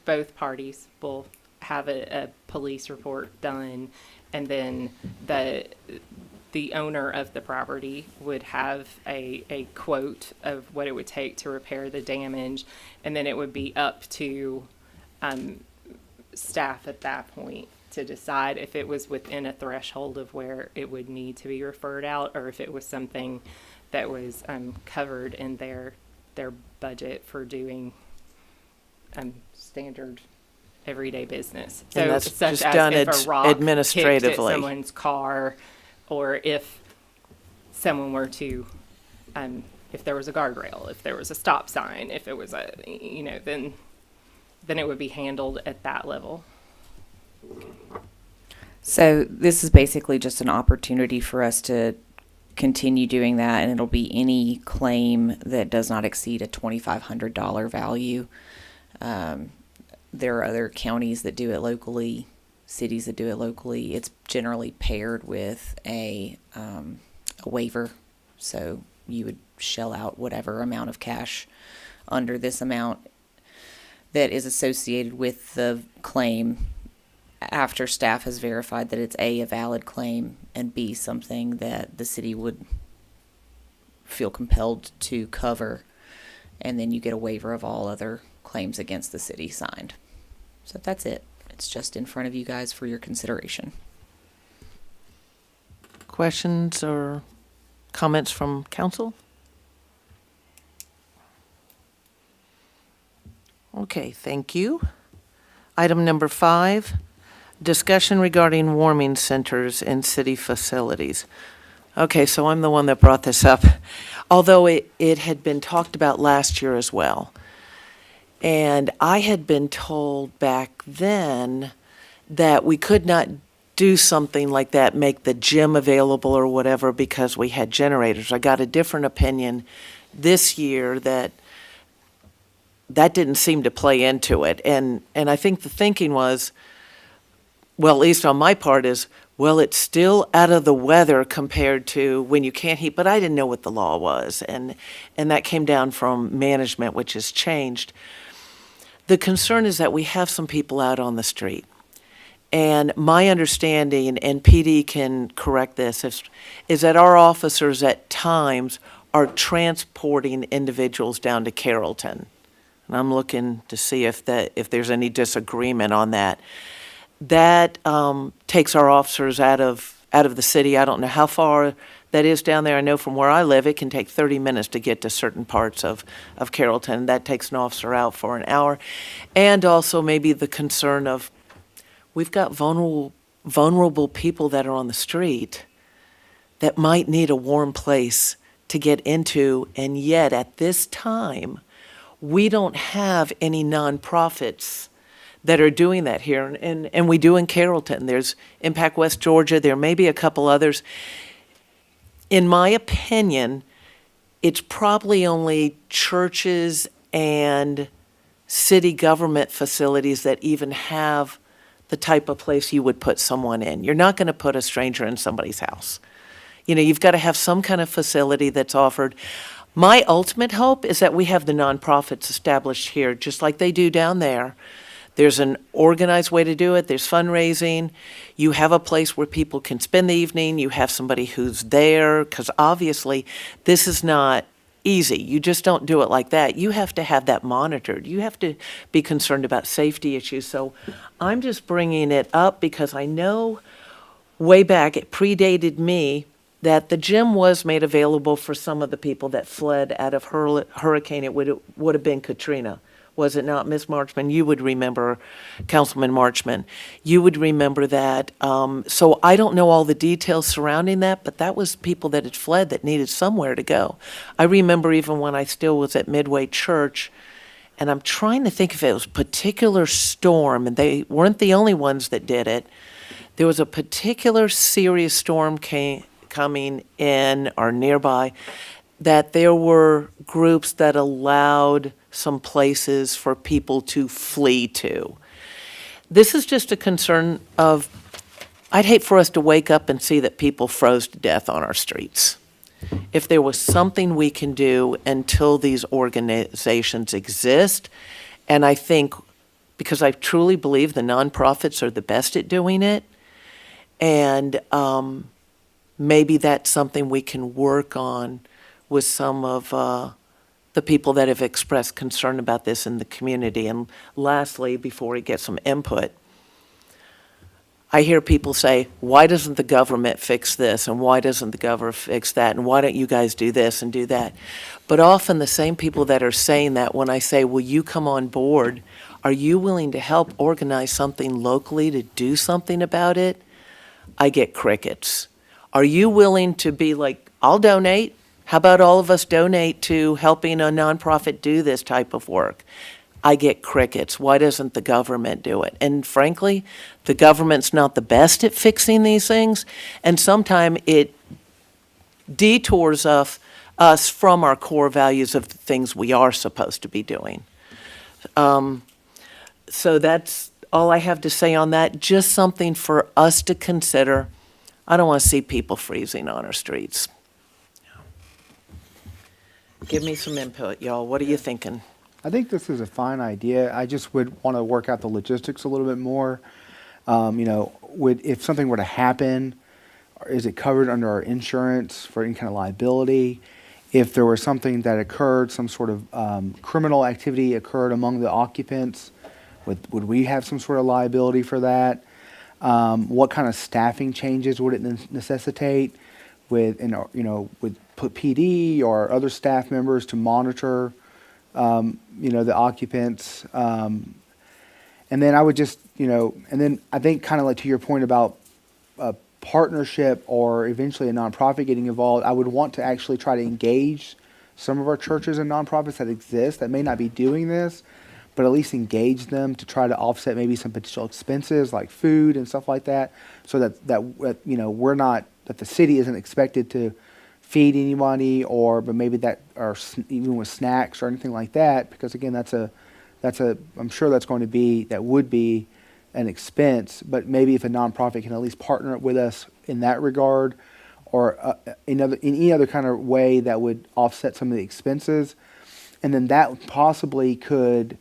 both parties will have a police report done. And then the owner of the property would have a quote of what it would take to repair the damage. And then it would be up to staff at that point to decide if it was within a threshold of where it would need to be referred out or if it was something that was covered in their budget for doing standard everyday business. And that's such just as done if ad- a rock kicked at administratively. someone's car, or if someone were to if there was a guardrail, if there was a stop sign, if it was then it would be handled at that level. So this is basically just an opportunity for us to continue doing that, and it'll be any claim that does not exceed a $2,500 value. There are other counties that do it locally, cities that do it locally. It's generally paired with a waiver, so you would shell out whatever amount of cash under this amount that is associated with the claim after staff has verified that it's A, a valid claim, and B, something that the city would feel compelled to cover. And then you get a waiver of all other claims against the city signed. So that's it. It's just in front of you guys for your consideration. questions or comments from council? Okay, thank you. Item number 5, discussion regarding warming centers in city facilities. Okay, so I'm the one that brought this up, although it had been talked about last year as well. And I had been told back then that we could not do something like that, make the gym available or whatever because we had generators. I got a different opinion this year that didn't seem to play into it. And I think the thinking was, well, at least on my part is, well, it's still out of the weather compared to when you can't heat, but I didn't know what the law was. And that came down from management, which has changed. The concern is that we have some people out on the street. And my understanding, and PD can correct this, is that our officers at times are transporting individuals down to Carrollton. And I'm looking to see if there's any disagreement on that. That takes our officers out of the city. I don't know how far that is down there. I know from where I live, it can take 30 minutes to get to certain parts of Carrollton. That takes an officer out for an hour. And also maybe the concern of we've got vulnerable people that are on the street that might need a warm place to get into, and yet at this time, we don't have any nonprofits that are doing that here, and we do in Carrollton. There's Impact West Georgia, there may be a couple others. In my opinion, it's probably only churches and city government facilities that even have the type of place you would put someone in. You're not going to put a stranger in somebody's house. You know, you've got to have some kind of facility that's offered. My ultimate hope is that we have the nonprofits established here, just like they do down there. There's an organized way to do it. There's fundraising. You have a place where people can spend the evening. You have somebody who's there, because obviously this is not easy. You just don't do it like that. You have to have that monitored. You have to be concerned about safety issues. So I'm just bringing it up because I know way back, it predated me, that the gym was made available for some of the people that fled out of hurricane. It would have been Katrina. Was it not, Ms. Marchman? You would remember, Councilman Marchman. You would remember that. So I don't know all the details surrounding that, but that was people that had fled that needed somewhere to go. I remember even when I still was at Midway Church, and I'm trying to think if it was a particular storm, and they weren't the only ones that did it. There was a particular serious storm coming in or nearby, that there were groups that allowed some places for people to flee to. This is just a concern of, I'd hate for us to wake up and see that people froze to death on our streets. If there was something we can do until these organizations exist, and I think, because I truly believe the nonprofits are the best at doing it, and maybe that's something we can work on with some of the people that have expressed concern about this in the community. And lastly, before we get some input, I hear people say, why doesn't the government fix this? And why doesn't the government fix that? And why don't you guys do this and do that? But often the same people that are saying that, when I say, will you come on board? Are you willing to help organize something locally to do something about it? I get crickets. Are you willing to be like, I'll donate? How about all of us donate to helping a nonprofit do this type of work? I get crickets. Why doesn't the government do it? And frankly, the government's not the best at fixing these things, and sometimes it detours us from our core values of the things we are supposed to be doing. So that's all I have to say on that. Just something for us to consider. I don't want to see people freezing on our streets. Give me some input, y'all. What are you thinking? I think this is a fine idea. I just would want to work out the logistics a little bit more. If something were to happen, is it covered under our insurance for any kind of liability? If there was something that occurred, some sort of criminal activity occurred among the occupants, would we have some sort of liability for that? What kind of staffing changes would it necessitate with PD or other staff members to monitor, the occupants? And then I would just, and then I think kind of like to your point about a partnership or eventually a nonprofit getting involved, I would want to actually try to engage some of our churches and nonprofits that exist that may not be doing this, but at least engage them to try to offset maybe some potential expenses like food and stuff like that, so that you know, we're not, that the city isn't expected to feed anybody, but maybe that, or even with snacks or anything like that, because again, I'm sure that would be an expense, but maybe if a nonprofit can at least partner with us in that regard, or in any other kind of way that would offset some of the expenses, and then that possibly could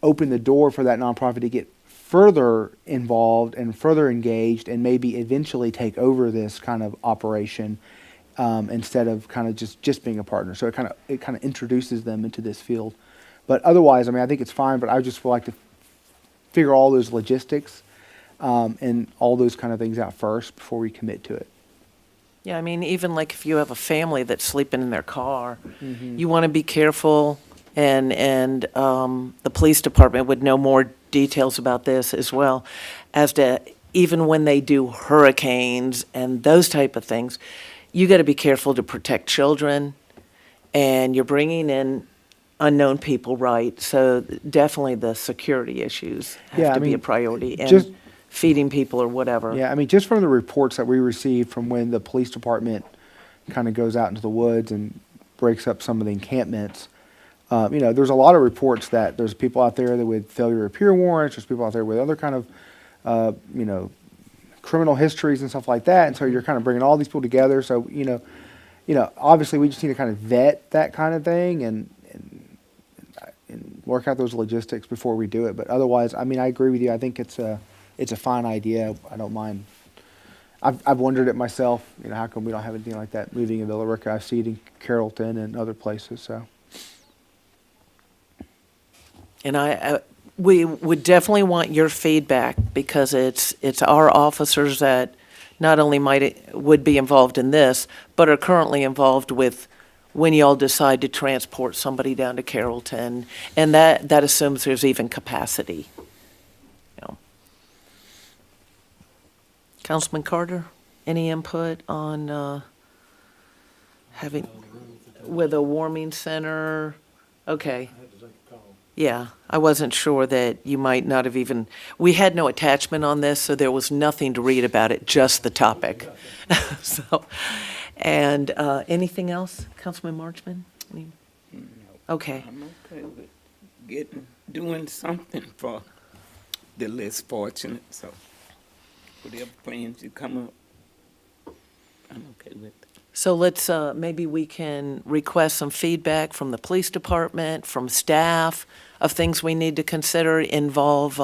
open the door for that nonprofit to get further involved and further engaged, and maybe eventually take over this kind of operation, instead of kind of just being a partner. So it kind of introduces them into this field. But otherwise, I mean, I think it's fine, but I just would like to figure all those logistics and all those kind of things out first before we commit to it. Yeah, I mean, even like if you have a family that's sleeping in their car, you want to be careful, and the police department would know more details about this as well, as to even when they do hurricanes and those type of things, you got to be careful to protect children, and you're bringing in unknown people, right? So definitely the security issues have to be a priority, and feeding people or whatever. Yeah, I mean, just from the reports that we received from when the police department kind of goes out into the woods and breaks up some of the encampments, you know, there's a lot of reports that there's people out there that with failure to appear warrants, there's people out there with other kind of, you know, criminal histories and stuff like that. And so you're kind of bringing all these people together. So, you know, obviously we just need to kind of vet that kind of thing and work out those logistics before we do it. But otherwise, I mean, I agree with you. I think it's a fine idea. I don't mind. I've wondered it myself. You know, how come we don't have anything like that moving in Villa Rica? I see it in Carrollton and other places. So, And we would definitely want your feedback, because it's our officers that not only would be involved in this, but are currently involved with when y'all decide to transport somebody down to Carrollton, and that assumes there's even capacity. You know. Councilman Carter, any input on having with a warming center? Okay. Yeah, I wasn't sure that you might not have even, we had no attachment on this, so there was nothing to read about it, just the topic. So, and anything else, Councilman Marchman? Okay. I'm okay with doing something for the less fortunate, so whatever plans you come up, I'm okay with it. So let's, maybe we can request some feedback from the police department, from staff, of things we need to consider, involve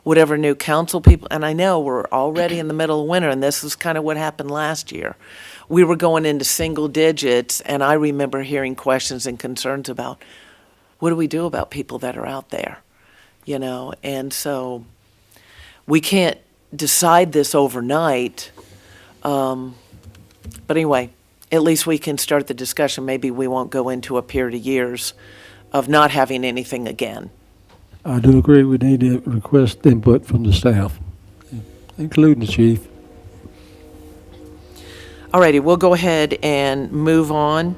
whatever new council people, and I know we're already in the middle of winter, and this is kind of what happened last year. We were going into single digits, and I remember hearing questions and concerns about, what do we do about people that are out there? You know, and so we can't decide this overnight. But anyway, at least we can start the discussion. Maybe we won't go into a period of years of not having anything again. I do agree we need to request input from the staff, including the chief. All righty, we'll go ahead and move on.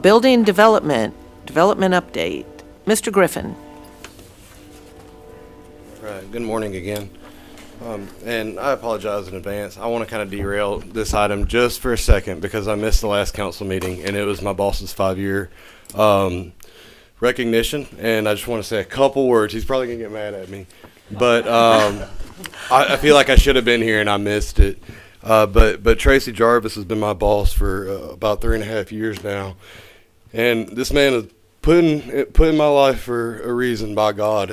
Building development update. Mr. Griffin. Right, good morning again. And I apologize in advance. I want to kind of derail this item just for a second because I missed the last council meeting, and it was my boss's 5-year recognition. And I just want to say a couple words. He's probably going to get mad at me. But I feel like I should have been here, and I missed it. But Tracy Jarvis has been my boss for about 3.5 years now. And this man is put in my life for a reason, by God.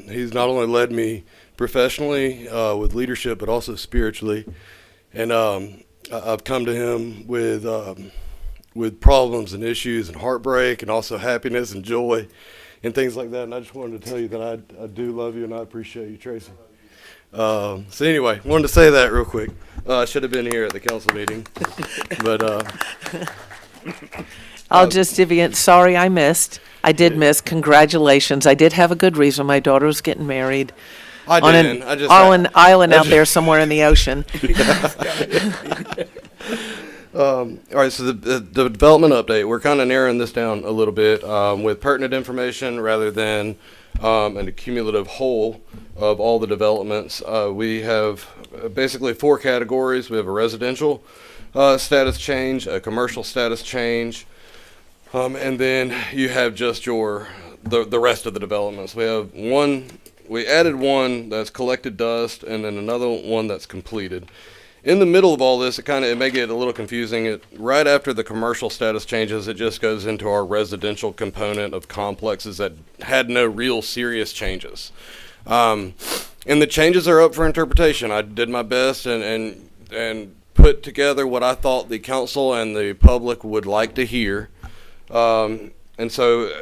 He's not only led me professionally with leadership, but also spiritually. And I've come to him with problems and issues and heartbreak and also happiness and joy and things like that. And I just wanted to tell you that I do love you and I appreciate you, Tracy. So anyway, wanted to say that real quick. I should have been here at the council meeting, but I'll just divvy it. Sorry, I missed. I did miss. Congratulations. I did have a good reason. My daughter was getting married. I on didn't. an island out there somewhere in the ocean. All right, so the development update, we're kind of narrowing this down a little bit with pertinent information rather than an accumulative whole of all the developments. We have basically 4 categories. We have a residential status change, a commercial status change, and then you have just the rest of the developments. We added one that's collected dust, and then another one that's completed. In the middle of all this, it may get a little confusing. Right after the commercial status changes, it just goes into our residential component of complexes that had no real serious changes. And the changes are up for interpretation. I did my best and put together what I thought the council and the public would like to hear. And so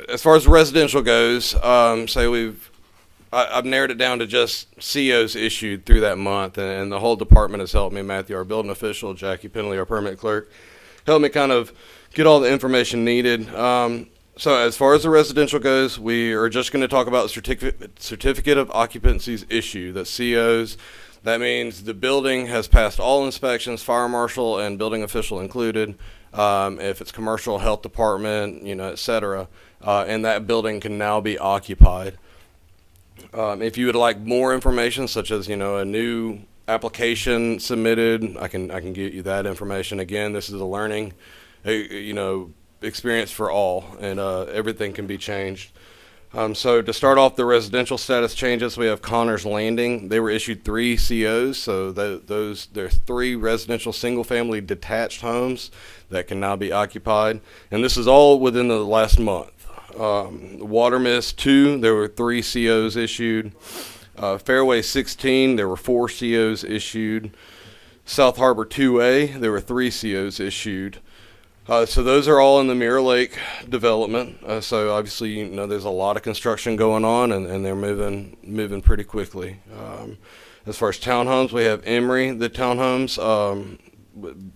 as far as residential goes, I've narrowed it down to just COs issued through that month, and the whole department has helped me. Matthew, our building official, Jackie Penley, our permit clerk, helped me kind of get all the information needed. So as far as the residential goes, we are just going to talk about the certificate of occupancies issued, that's COs. That means the building has passed all inspections, fire marshal and building official included. If it's commercial, health department, et cetera, and that building can now be occupied. If you would like more information, such as a new application submitted, I can get you that information. Again, this is a learning, experience for all, and everything can be changed. So to start off the residential status changes, we have Connors Landing. They were issued 3 COs, so there's 3 residential single-family detached homes that can now be occupied, and this is all within the last month. Water Mist 2, there were 3 COs issued. Fairway 16, there were 4 COs issued. South Harbor 2A, there were 3 COs issued. So those are all in the Mirror Lake development. So obviously, there's a lot of construction going on, and they're moving pretty quickly. As far as townhomes, we have Emory, the townhomes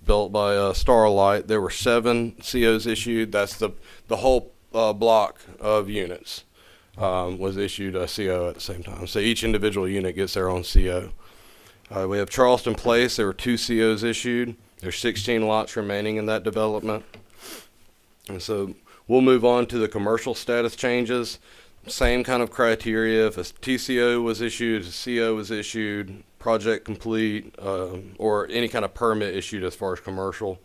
built by Starlight. There were 7 COs issued. That's the whole block of units was issued a CO at the same time. So each individual unit gets their own CO. We have Charleston Place. There were 2 COs issued. There's 16 lots remaining in that development. And so we'll move on to the commercial status changes. Same kind of criteria. If a TCO was issued, a CO was issued, project complete, or any kind of permit issued as far as commercial.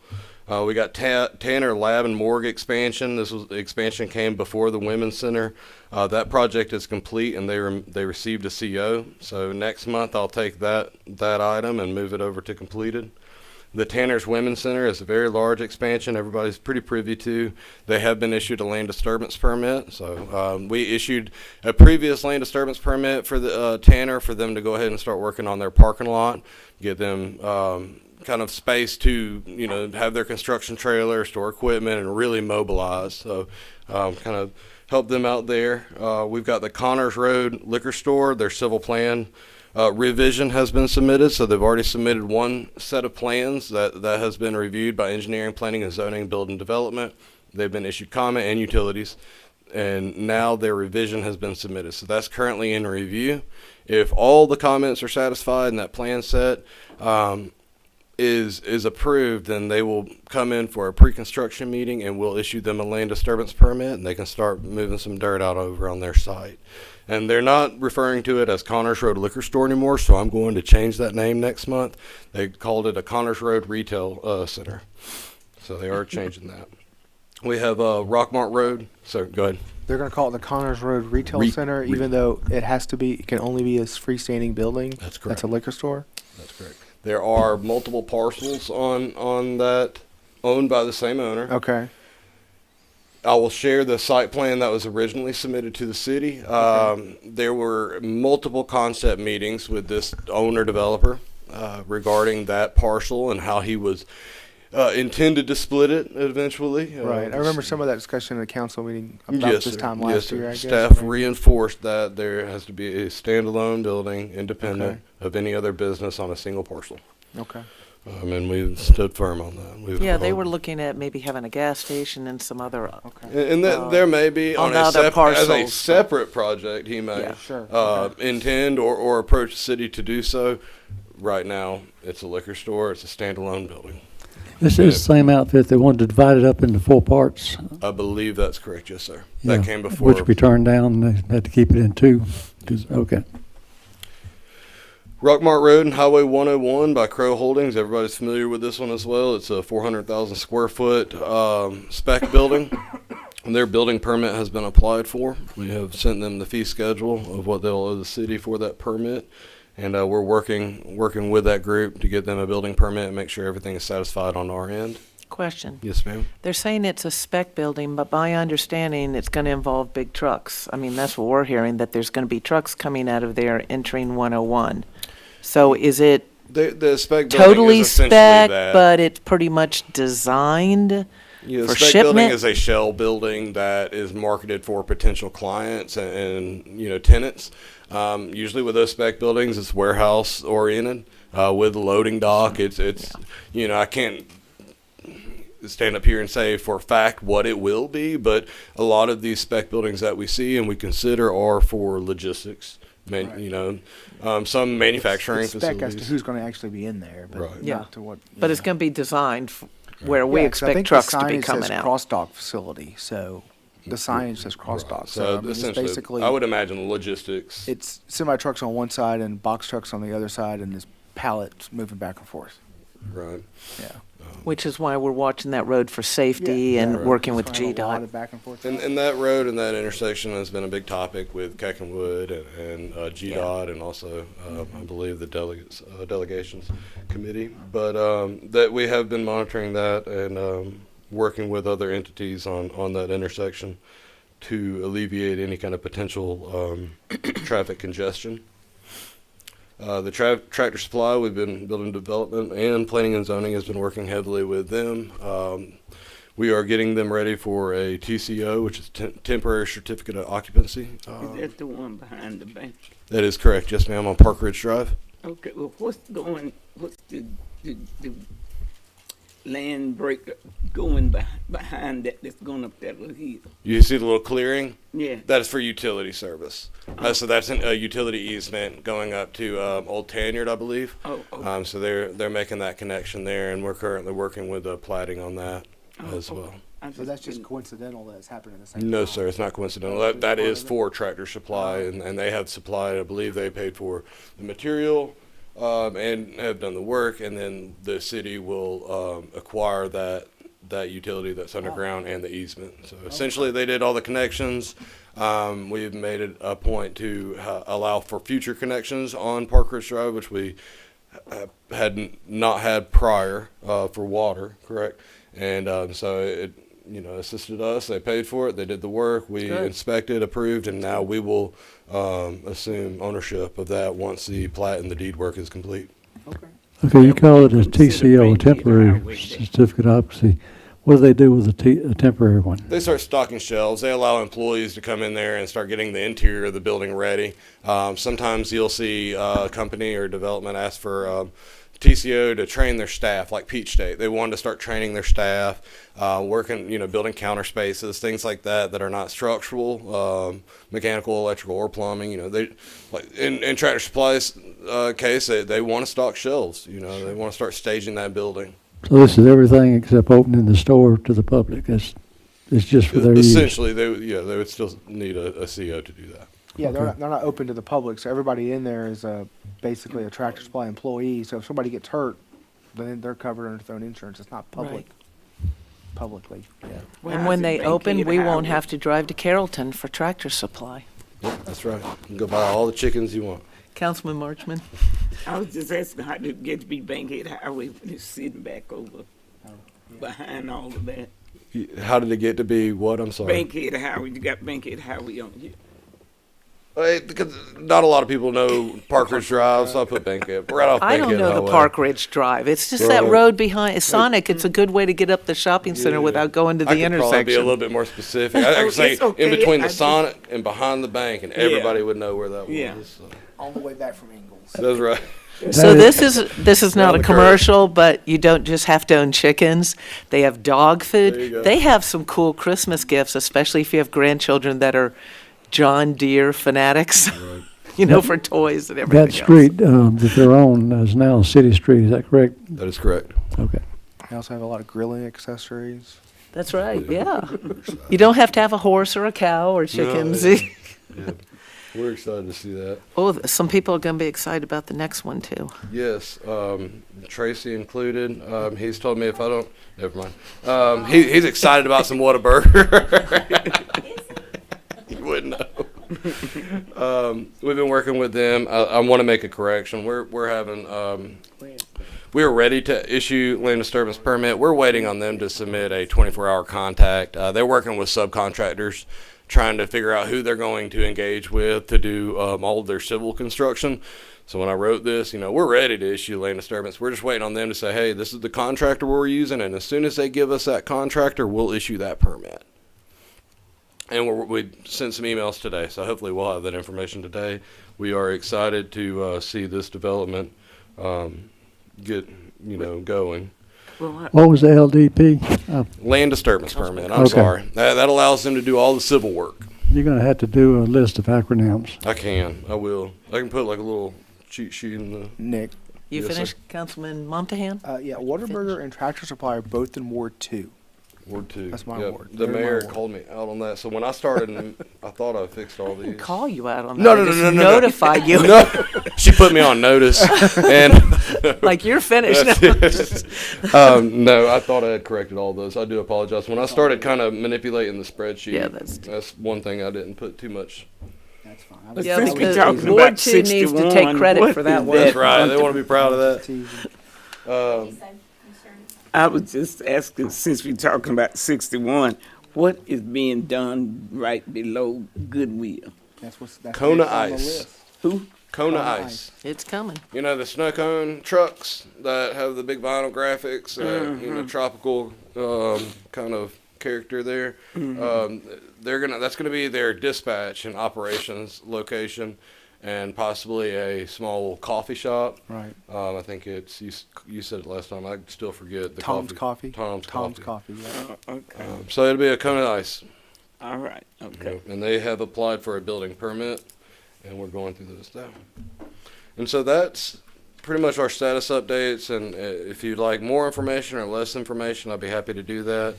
We got Tanner Lab and Morgue expansion. The expansion came before the Women's Center. That project is complete, and they received a CO. So next month I'll take that item and move it over to completed. The Tanner's Women's Center is a very large expansion. Everybody's pretty privy to. They have been issued a land disturbance permit. So we issued a previous land disturbance permit for the Tanner for them to go ahead and start working on their parking lot, get them kind of space to have their construction trailer, store equipment, and really mobilize. So kind of help them out there. We've got the Connors Road liquor store. Their civil plan revision has been submitted, so they've already submitted one set of plans that has been reviewed by engineering, planning, and zoning, building development. They've been issued comment and utilities, and now their revision has been submitted. So that's currently in review. If all the comments are satisfied and that plan set is approved, then they will come in for a pre-construction meeting, and we'll issue them a land disturbance permit, and they can start moving some dirt out over on their site. And they're not referring to it as Connors Road Liquor Store anymore, so I'm going to change that name next month. They called it a Connors Road Retail Center. So they are changing that. We have Rockmart Road. So go ahead. They're going to call it the Connors Road Retail Center, even though it can only be a freestanding building. That's correct. That's a liquor store. That's correct. There are multiple parcels on that owned by the same owner. Okay. I will share the site plan that was originally submitted to the city. There were multiple concept meetings with this owner developer regarding that parcel and how he was intended to split it eventually. Right. I remember some of that discussion in the council meeting about Yes, this sir. time Yes, last sir. year, I guess. Staff maybe. reinforced that there has to be a standalone building independent of any other business on a single parcel. Okay. And we stood firm on that. Yeah, they were looking at maybe having a gas station and some other. Okay. And there may be on on the a other as a parcels. separate project he may Yeah. Sure. intend or approach the city to do so. right now, it's a liquor store. It's a standalone building. This is the same outfit. They wanted to divide it up into 4 parts. I believe that's correct, yes, sir. Yeah, That came before. Which we turned down. They had to keep it in 2. Okay. Rockmart Road and Highway 101 by Crow Holdings. Everybody's familiar with this one as well. It's a 400,000 square foot spec building. And their building permit has been applied for. We have sent them the fee schedule of what they'll owe the city for that permit. And we're working with that group to get them a building permit and make sure everything is satisfied on our end. Question. Yes, ma'am. They're saying it's a spec building, but my understanding, it's going to involve big trucks. I mean, that's what we're hearing, that there's going to be trucks coming out of there entering 101. So is it The spec building totally is essentially spec, that. but it's pretty much designed Yeah, the for spec building shipment? is a shell building that is marketed for potential clients and tenants. Usually with those spec buildings, it's warehouse oriented with a loading dock. It's I can't stand up here and say for a fact what it will be, but a lot of these spec buildings that we see and we consider are for logistics. Some manufacturing It's spec as to facilities. who's going to actually be in there, but Right. Yeah. not to what. But it's going to be designed where we Yeah, 'cause I expect think the trucks to be signage coming says out. cross dock facility, so the signage says cross dock. So I mean, it's essentially, basically I would imagine logistics. it's semi trucks on one side and box trucks on the other side, and this pallets moving back and forth. Right. Yeah. Which is why we're watching that road for safety and Right. working with It's kind of a lot GDOT. of back and forth. And that road and that intersection has been a big topic with Keckenwood and GDOT and also, I believe, the delegations committee. But that we have been monitoring that and working with other entities on that intersection to alleviate any kind of potential traffic congestion. The Tractor Supply, we've been building development, and planning and zoning has been working heavily with them. We are getting them ready for a TCO, which is temporary certificate of occupancy. Is that the one behind the bank? That is correct, yes, ma'am, on Park Ridge Drive. Okay, well, what's the land break going behind that's going up that little hill? You see the little clearing? Yeah. That is for utility service. So that's a utility easement going up to Old Tanyard, I believe. Oh. So they're making that connection there, and we're currently working with plating on that as well. So that's just coincidental that it's happening at the same time. No, sir, it's not coincidental. That is for Tractor Supply, and they have supplied, I believe they paid for the material and have done the work, and then the city will acquire that utility that's underground and the easement. So essentially, they did all the connections. We've made it a point to allow for future connections on Park Ridge Drive, which we had not had prior for water, correct? And so it assisted us. They paid for it. They did the work. We inspected, approved, and now we will assume ownership of that once the plat and the deed work is complete. Okay, you call it a TCO, a temporary certificate of occupancy. What do they do with a temporary one? They start stocking shelves. They allow employees to come in there and start getting the interior of the building ready. Sometimes you'll see a company or development ask for TCO to train their staff, like Peach State. They wanted to start training their staff, working, building counter spaces, things like that are not structural, mechanical, electrical, or plumbing. They like in Tractor Supply's case, they want to stock shelves. They want to start staging that building. So this is everything except opening the store to the public. It's just for their use. Essentially, they would still need a CO to do that. Yeah, they're not open to the public, so everybody in there is basically a Tractor Supply employee. So if somebody gets hurt, then they're covered under their own insurance. It's not public. Publicly, yeah. And when they open, we won't have to drive to Carrollton for Tractor Supply. That's right. You can go buy all the chickens you want. Councilman Marchman? I was just asking how did it get to be Bankhead Highway when it's sitting back over behind all of that. How did it get to be what? I'm sorry. Bankhead Highway, you got Bankhead Highway on you. Because not a lot of people know Park Ridge Drive, so I put Bankhead right off I Bankhead don't know the Highway. Park Ridge Drive. It's just that Right. road behind, it's Sonic. It's a good way to get up the shopping center Yeah. without going to I the could probably be a little intersection. bit more specific. I could say It's okay. in between I the just- Sonic and behind the bank, and everybody would know where that Yeah. was. So. All the way back from Ingles. That's right. So this is not Down a the curve. commercial, but you don't just have to own chickens. They have dog There you food. go. They have some cool Christmas gifts, especially if you have grandchildren that are John Deere fanatics. you know, for toys and everything That else. street that they're on is now a city street, is that correct? That is correct. Okay. They also have a lot of grilling accessories. That's right, yeah. You don't have to have a horse or a cow or chickens. yeah. Yeah. We're excited to see that. Oh, some people are going to be excited about the next one, too. Yes, Tracy included. He's told me if I don't, never mind. He's excited about some Whataburger. You wouldn't know. We've been working with them. I want to make a correction. We're having. We are ready to issue land disturbance permit. We're waiting on them to submit a 24-hour contact. They're working with subcontractors, trying to figure out who they're going to engage with to do all of their civil construction. So when I wrote this, we're ready to issue land disturbance. We're just waiting on them to say, hey, this is the contractor we're using, and as soon as they give us that contractor, we'll issue that permit. And we sent some emails today, so hopefully we'll have that information today. We are excited to see this development get, going. What was the LDP? Land disturbance permit, I'm Okay. sorry. That allows them to do all the civil work. You're gonna have to do a list of acronyms. I will. I can put like a little cheat sheet in the. Nick, You Yes, sir. finished, Councilman Montahan? yeah, Whataburger and Tractor Supply are both in Ward 2. Ward 2. That's my Yep. ward. The They're my mayor ward. called me out on that. So when I started, I thought I fixed all I didn't these. call you out on that. No, I no, no, just no, no, no. notify you, No, she put me on notice, and like you're finished now. no, I thought I had corrected all those. I do apologize. When I started kind of manipulating the spreadsheet, Yeah, that's one thing I didn't put too much. That's fine. But Yeah, since we because talking Ward about 2 needs to take 61, credit what for that is one. That's right. They want to be proud of that. It's easy. I was just asking, since we're talking about 61, what is being done right below Goodwill? That's Kona next on the Ice. list. Who? Kona Kona Ice. It's coming. You know, the snow cone trucks that have the big vinyl graphics, tropical kind of character there. That's gonna be their dispatch and operations location, and possibly a small coffee shop. Right. I think it's you said it last time. I still forget the Tom's Coffee. Tom's Coffee. Yeah. Okay. So it'll be a Kona Ice. All right. Okay. And they have applied for a building permit, and we're going through those now. And so that's pretty much our status updates. And if you'd like more information or less information, I'd be happy to do that.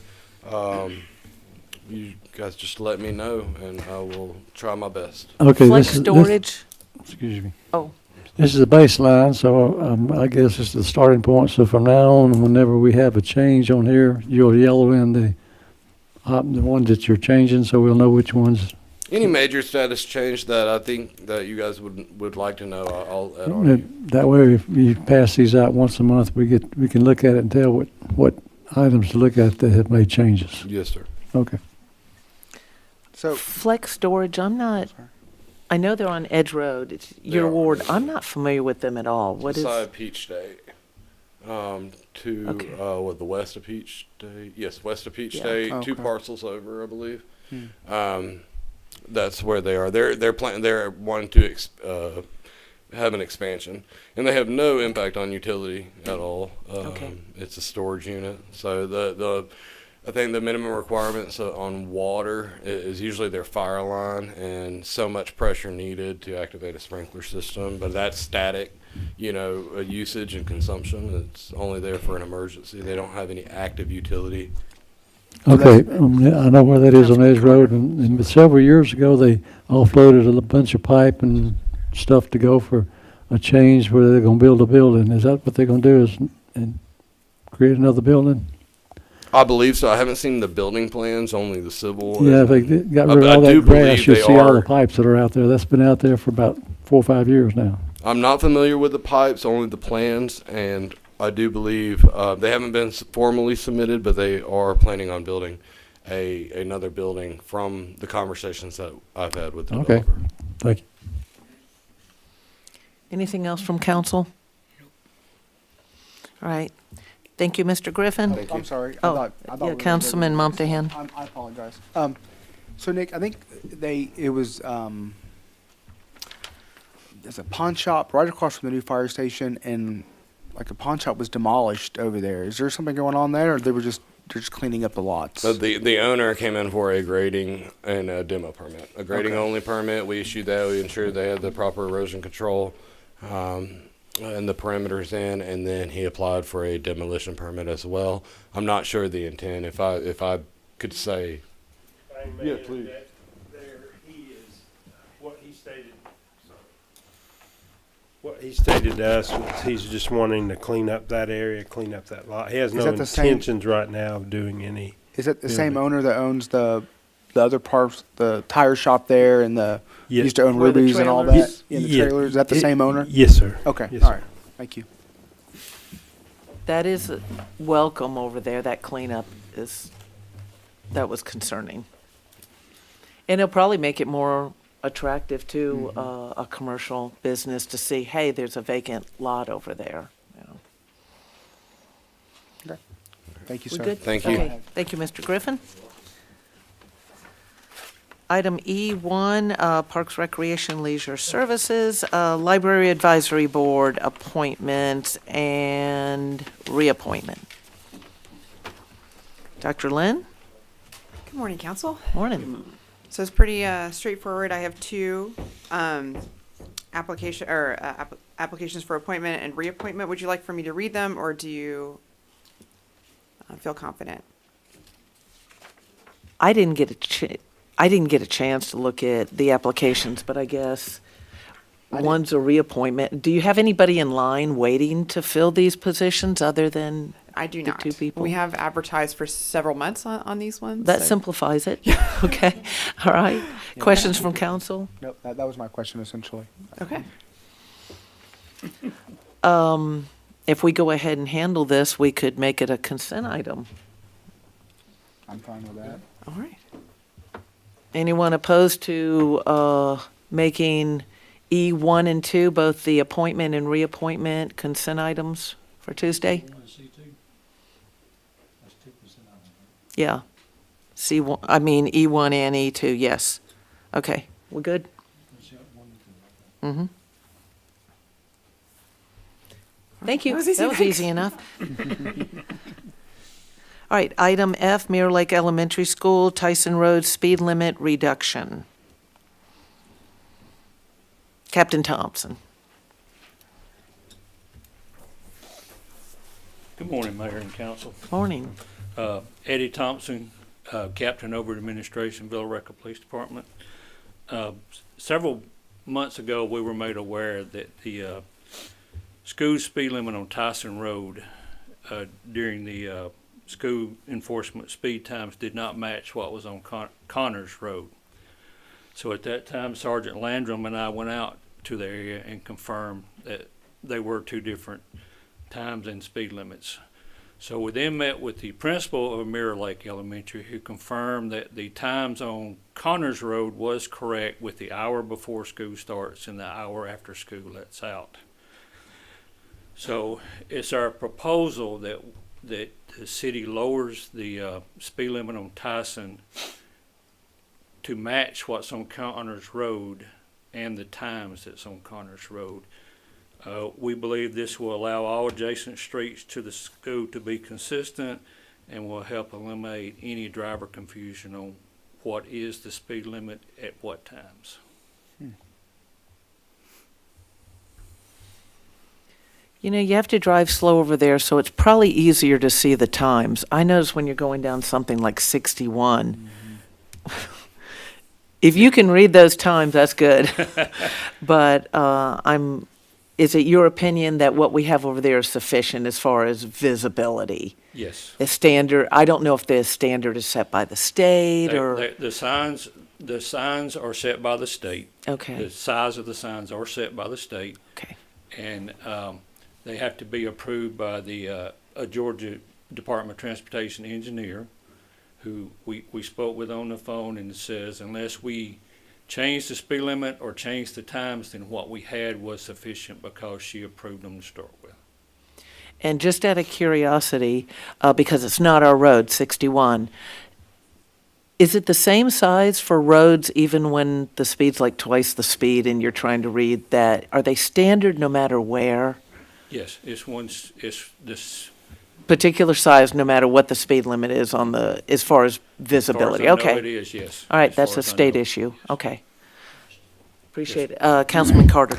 You guys just let me know, and I will try my best. Okay, Flex this is, storage, excuse me. oh, This is the baseline, so I guess it's the starting point. So from now on, whenever we have a change on here, you'll yellow in the ones that you're changing, so we'll know which ones. Any major status change that I think that you guys would like to know, I'll add on. here. That way, if you pass these out once a month, we can look at it and tell what items to look at that have made changes. Yes, sir. Okay. So, flex storage, I know they're on Edge Road, it's They your are. ward, I'm not familiar with them at all. What is, Beside Peach State, to Okay. the west of Peach State. Yes, west of Peach Yeah. State, two Okay. parcels over, I believe. That's where they are. They're planning. They're wanting to have an expansion, and they have no impact on utility at all. Okay. It's a storage unit, so I think the minimum requirements on water is usually their fire line and so much pressure needed to activate a sprinkler system, but that's static, usage and consumption. It's only there for an emergency. They don't have any active utility. Okay, I know where that is on Edge Road, and several years ago, they offloaded a bunch of pipe and stuff to go for a change where they're gonna build a building. Is that what they're gonna do, and create another building? I believe so. I haven't seen the building plans, only the civil. Yeah, if they got rid of I all do that grass, believe you'll they see all are. the pipes that are out there. That's been out there for about 4 or 5 years now. I'm not familiar with the pipes, only the plans, and I do believe they haven't been formally submitted, but they are planning on building another building from the conversations that I've had with the Okay. developer. Thank you. anything else from council? All right, thank you, Mr. Griffin. Thank you. I'm sorry. Oh, I thought yeah, we were Councilman ready. Montahan. I apologize. So Nick, I think it was there's a pawn shop right across from the new fire station, and like a pawn shop was demolished over there. Is there something going on there, or they were just they're just cleaning up the lots? So the owner came in for a grading and a demo permit. A grading Okay. only permit, we issued that, we ensured they had the proper erosion control, and the perimeters in, and then he applied for a demolition permit as well. I'm not sure the intent, if I could say, Yeah, please. There he is, what he stated, what he stated to us was he's just wanting to clean up that area, clean up that lot. He has Is no that the same- intentions right now of doing any. Is it the same Yeah. owner that owns the other parts, the tire shop there and the, Yeah. used to own Where the Ruby's and all trailers- that? In the Yeah. trailers, is that the same owner? Yes, sir. Okay, Yes, all sir. right, thank you. That is welcome over there. That cleanup that was concerning. And it'll probably make it more attractive to a commercial business to see, hey, there's a vacant lot over there. You know. Thank you, We sir. good? Thank you. Okay. Thank you, Mr. Griffin. Item E1, Parks, Recreation, Leisure Services, Library Advisory Board appointment and reappointment. Dr. Lynn, Good morning, council. morning. So it's pretty straightforward. I have two applications for appointment and reappointment. Would you like for me to read them, or do you feel confident? I didn't get a chance to look at the applications, but I guess one's a reappointment. Do you have anybody in line waiting to fill these positions other than, I do The not. two people? We have advertised for several months on these ones. that so- simplifies it? Okay, all right. Questions from council? Nope, that was my question essentially. Okay. If we go ahead and handle this, we could make it a consent item. I'm fine with that. All right. Anyone opposed to making E1 and 2, both the appointment and reappointment consent items for Tuesday? Yeah. C1, I mean, E1 and E2, yes. Okay, we're good? Mm-hmm. Thank you. That was easy, That was thanks. easy enough. All right, item F, Mirror Lake Elementary School, Tyson Road speed limit reduction. Captain Thompson. Good morning, Mayor and Council. Morning. Eddie Thompson, Captain over at Administration, Villa Rica Police Department. Several months ago, we were made aware that the school speed limit on Tyson Road during the school enforcement speed times did not match what was on Connors Road. So at that time, Sergeant Landrum and I went out to the area and confirmed that they were two different times and speed limits. So we then met with the principal of Mirror Lake Elementary, who confirmed that the times on Connors Road was correct with the hour before school starts and the hour after school lets out. So it's our proposal that the city lowers the speed limit on Tyson to match what's on Connors Road and the times that's on Connors Road. We believe this will allow all adjacent streets to the school to be consistent and will help eliminate any driver confusion on what is the speed limit at what times. You know, you have to drive slow over there, so it's probably easier to see the times. I notice when you're going down something like 61, if you can read those times, that's good. But is it your opinion that what we have over there is sufficient as far as visibility? Yes. The standard, I don't know if the standard is set by the state or, The signs are set by the state. okay, The size of the signs are set by the state. okay. And they have to be approved by the Georgia Department of Transportation engineer, who we spoke with on the phone, and it says unless we change the speed limit or change the times, then what we had was sufficient because she approved them to start with. And just out of curiosity, because it's not our road, 61, is it the same size for roads even when the speed's like twice the speed and you're trying to read that? Are they standard no matter where? Yes, it's particular size, no matter what the speed limit is on the, as far as visibility? As far as I know, Okay. it is, yes. All right, As far that's a as I state know. issue. Okay. Appreciate it. Councilman Carter.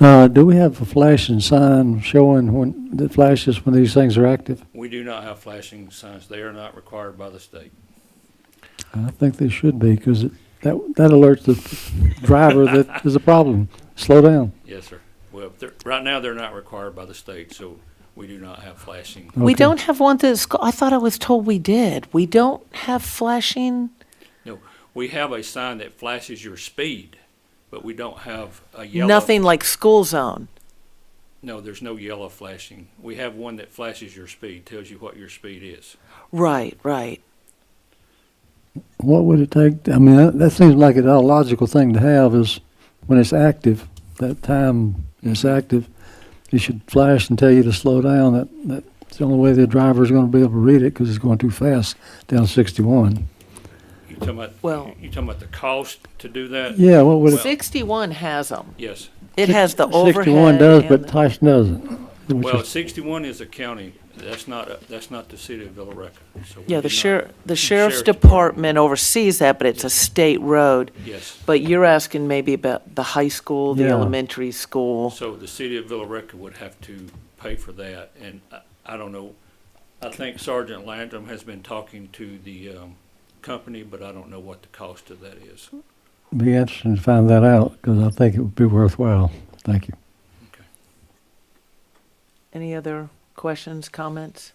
Do we have a flashing sign showing when, that flashes when these things are active? We do not have flashing signs. They are not required by the state. I think they should be, because that alerts the driver that there's a problem. Slow down. Yes, sir. Well, right now, they're not required by the state, so we do not have flashing. We Okay. don't have one that's, I thought I was told we did. We don't have flashing. No, we have a sign that flashes your speed, but we don't have a yellow. Nothing like school zone. No, there's no yellow flashing. We have one that flashes your speed, tells you what your speed is. Right, right. What would it take? I mean, that seems like a logical thing to have is when it's active, that time it's active, it should flash and tell you to slow down. That's the only way the driver's going to be able to read it because it's going too fast down 61. You talking about, Well- you talking about the cost to do that? Yeah, what would it? 61 has them. Yes. It has the overhead. 61 does, and but the- Tyson doesn't. Which Well, is- 61 is a county. That's not the city of Villa Rica. So we Yeah, do the not- sheriff's department oversees that, but it's a state road. Yes. But you're asking maybe about the high school, the Yeah. elementary school. So the city of Villa Rica would have to pay for that, and I don't know. I think Sergeant Landrum has been talking to the company, but I don't know what the cost of that is. Be interesting to find that out because I think it would be worthwhile. Thank you. Any other questions, comments?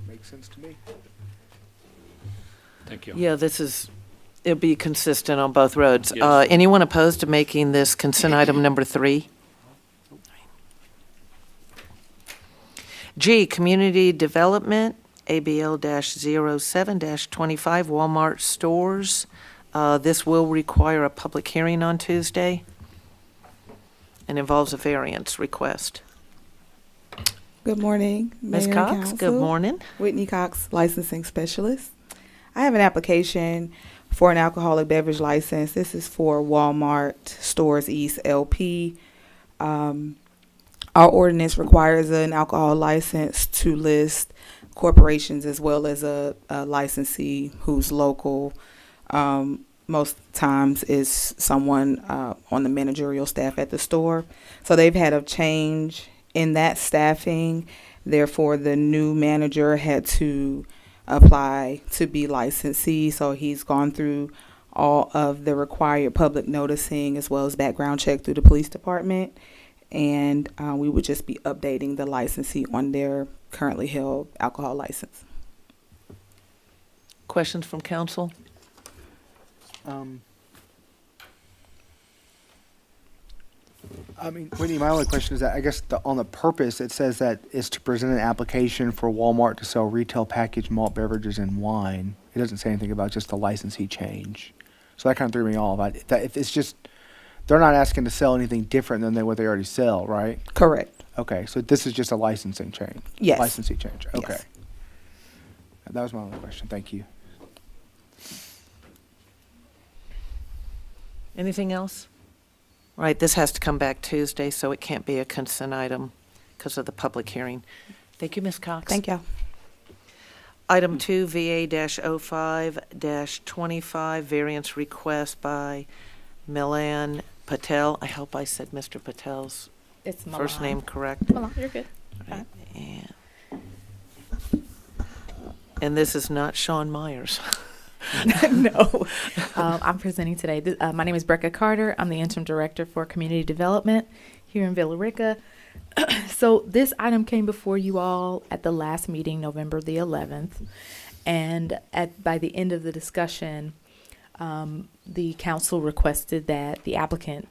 Makes sense to me. Thank you. Yeah, it'll be consistent on both roads. Yes. Anyone opposed to making this consent item number 3? G, Community Development, ABL-07-25, Walmart stores. This will require a public hearing on Tuesday and involves a variance request. Good morning, Ms. Mayor and Cox, good Council. morning. Whitney Cox, licensing specialist. I have an application for an alcoholic beverage license. This is for Walmart Stores East LP. Our ordinance requires an alcohol license to list corporations as well as a licensee who's local. Most times is someone on the managerial staff at the store. So they've had a change in that staffing. Therefore, the new manager had to apply to be licensee. So he's gone through all of the required public noticing as well as background check through the police department. And we would just be updating the licensee on their currently held alcohol license. Questions from council? I mean, Whitney, my only question is that I guess on the purpose, it says that it's to present an application for Walmart to sell retail packaged malt beverages and wine. It doesn't say anything about just the licensee change. So that kind of threw me off. If it's just, they're not asking to sell anything different than what they already sell, right? Correct. Okay, so this is just a licensing change? Yes. Licensee change, okay. Yes. That was my only question, thank you. Anything else? Right, this has to come back Tuesday, so it can't be a consent item because of the public hearing. Thank you, Ms. Cox. Thank you. Item 2, VA-05-25, variance request by Milan Patel. I hope I said Mr. Patel's It's first Milan. name correct. Milan, you're good. Right, and this is not Sean Myers. No. I'm presenting today. My name is Brecca Carter. I'm the interim director for community development here in Villa Rica. So this item came before you all at the last meeting, November the 11th. And by the end of the discussion, the council requested that the applicant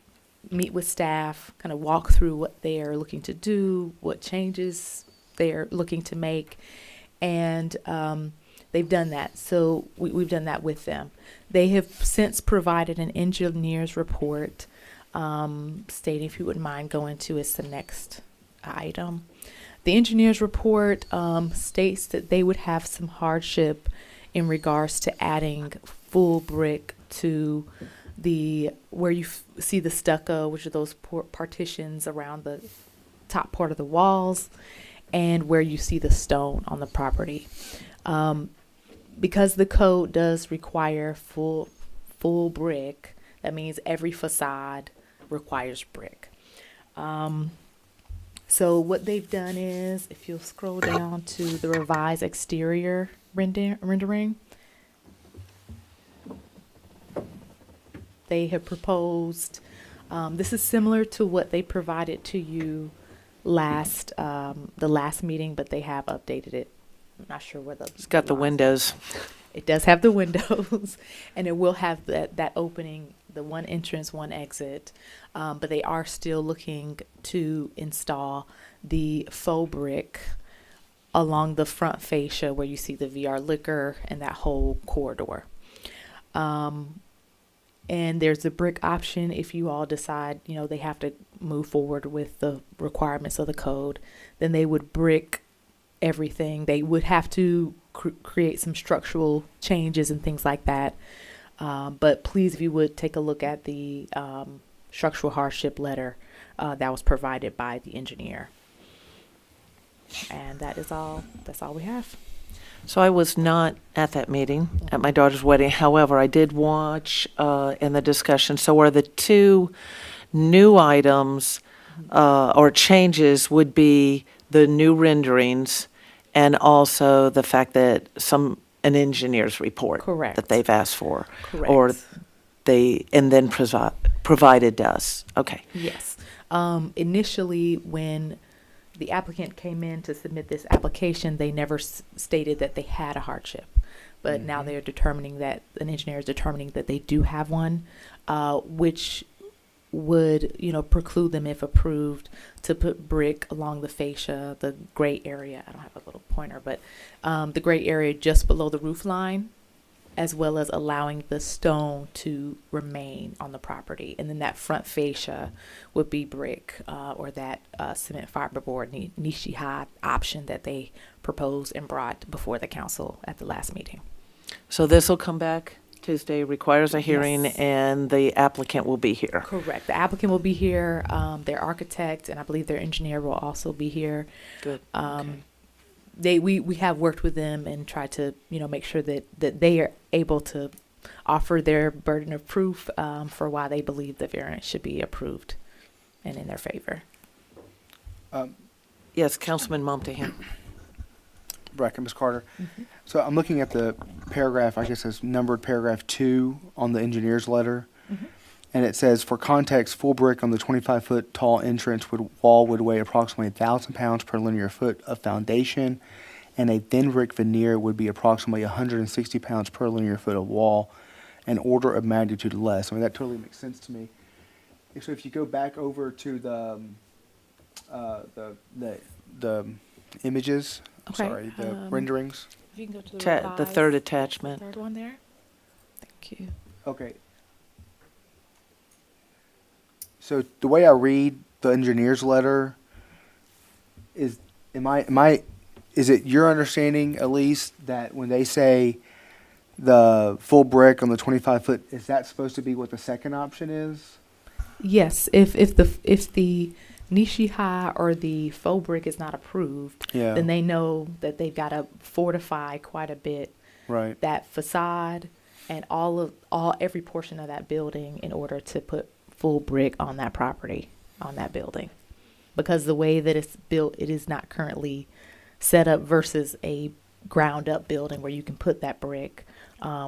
meet with staff, kind of walk through what they are looking to do, what changes they are looking to make. And they've done that. So we've done that with them. They have since provided an engineer's report stating, if you wouldn't mind going to, it's the next item. The engineer's report states that they would have some hardship in regards to adding full brick to where you see the stucco, which are those partitions around the top part of the walls. and where you see the stone on the property. Because the code does require full brick, that means every facade requires brick. So what they've done is, if you'll scroll down to the revised exterior rendering, they have proposed, this is similar to what they provided to you the last meeting, but they have updated it. I'm not sure where It's got the windows. It does have the windows, and it will have that opening, the one entrance, one exit. But they are still looking to install the faux brick along the front fascia where you see the VR liquor and that whole corridor. And there's a brick option if you all decide, they have to move forward with the requirements of the code. Then they would brick everything. They would have to create some structural changes and things like that. But please, if you would take a look at the structural hardship letter that was provided by the engineer. And that's all we have. So I was not at that meeting at my daughter's wedding. However, I did watch in the discussion. So are the two new items or changes would be the new renderings and also the fact that an engineer's report Correct. that they've asked for. Correct. Or and then provided us. Okay. Yes. Initially, when the applicant came in to submit this application, they never stated that they had a hardship. But now they're determining that, an engineer is determining that they do have one, which would, preclude them, if approved, to put brick along the fascia, the gray area. I don't have a little pointer, but the gray area just below the roof line, as well as allowing the stone to remain on the property. And then that front fascia would be brick or that cement fiberboard Nishi-Ha option that they proposed and brought before the council at the last meeting. So this will come back Tuesday, requires a hearing, Yes. and the applicant will be here. Correct. The applicant will be here, their architect, and I believe their engineer will also be here. Good. We have worked with them and tried to make sure that they are able to offer their burden of proof for why they believe the variance should be approved and in their favor. Yes, Councilman Montahan. Breck, Ms. Carter. So I'm looking at the paragraph, I guess it's numbered paragraph 2 on the engineer's letter. And it says, for context, full brick on the 25-foot tall entrance wall would weigh approximately 1,000 pounds per linear foot of foundation, and a thin brick veneer would be approximately 160 pounds per linear foot of wall, an order of magnitude less. I mean, that totally makes sense to me. So if you go back over to the images, Okay, sorry, the renderings. If you can go to The third attachment. third one there. Thank you. Okay. So the way I read the engineer's letter is it your understanding, at least, that when they say the full brick on the 25-foot, is that supposed to be what the second option is? Yes, if the Nishi-Ha or the faux brick is not approved, Yeah. then they know that they've got to fortify quite a bit Right. that facade and every portion of that building in order to put full brick on that property, on that building. Because the way that it's built, it is not currently set up versus a ground up building where you can put that brick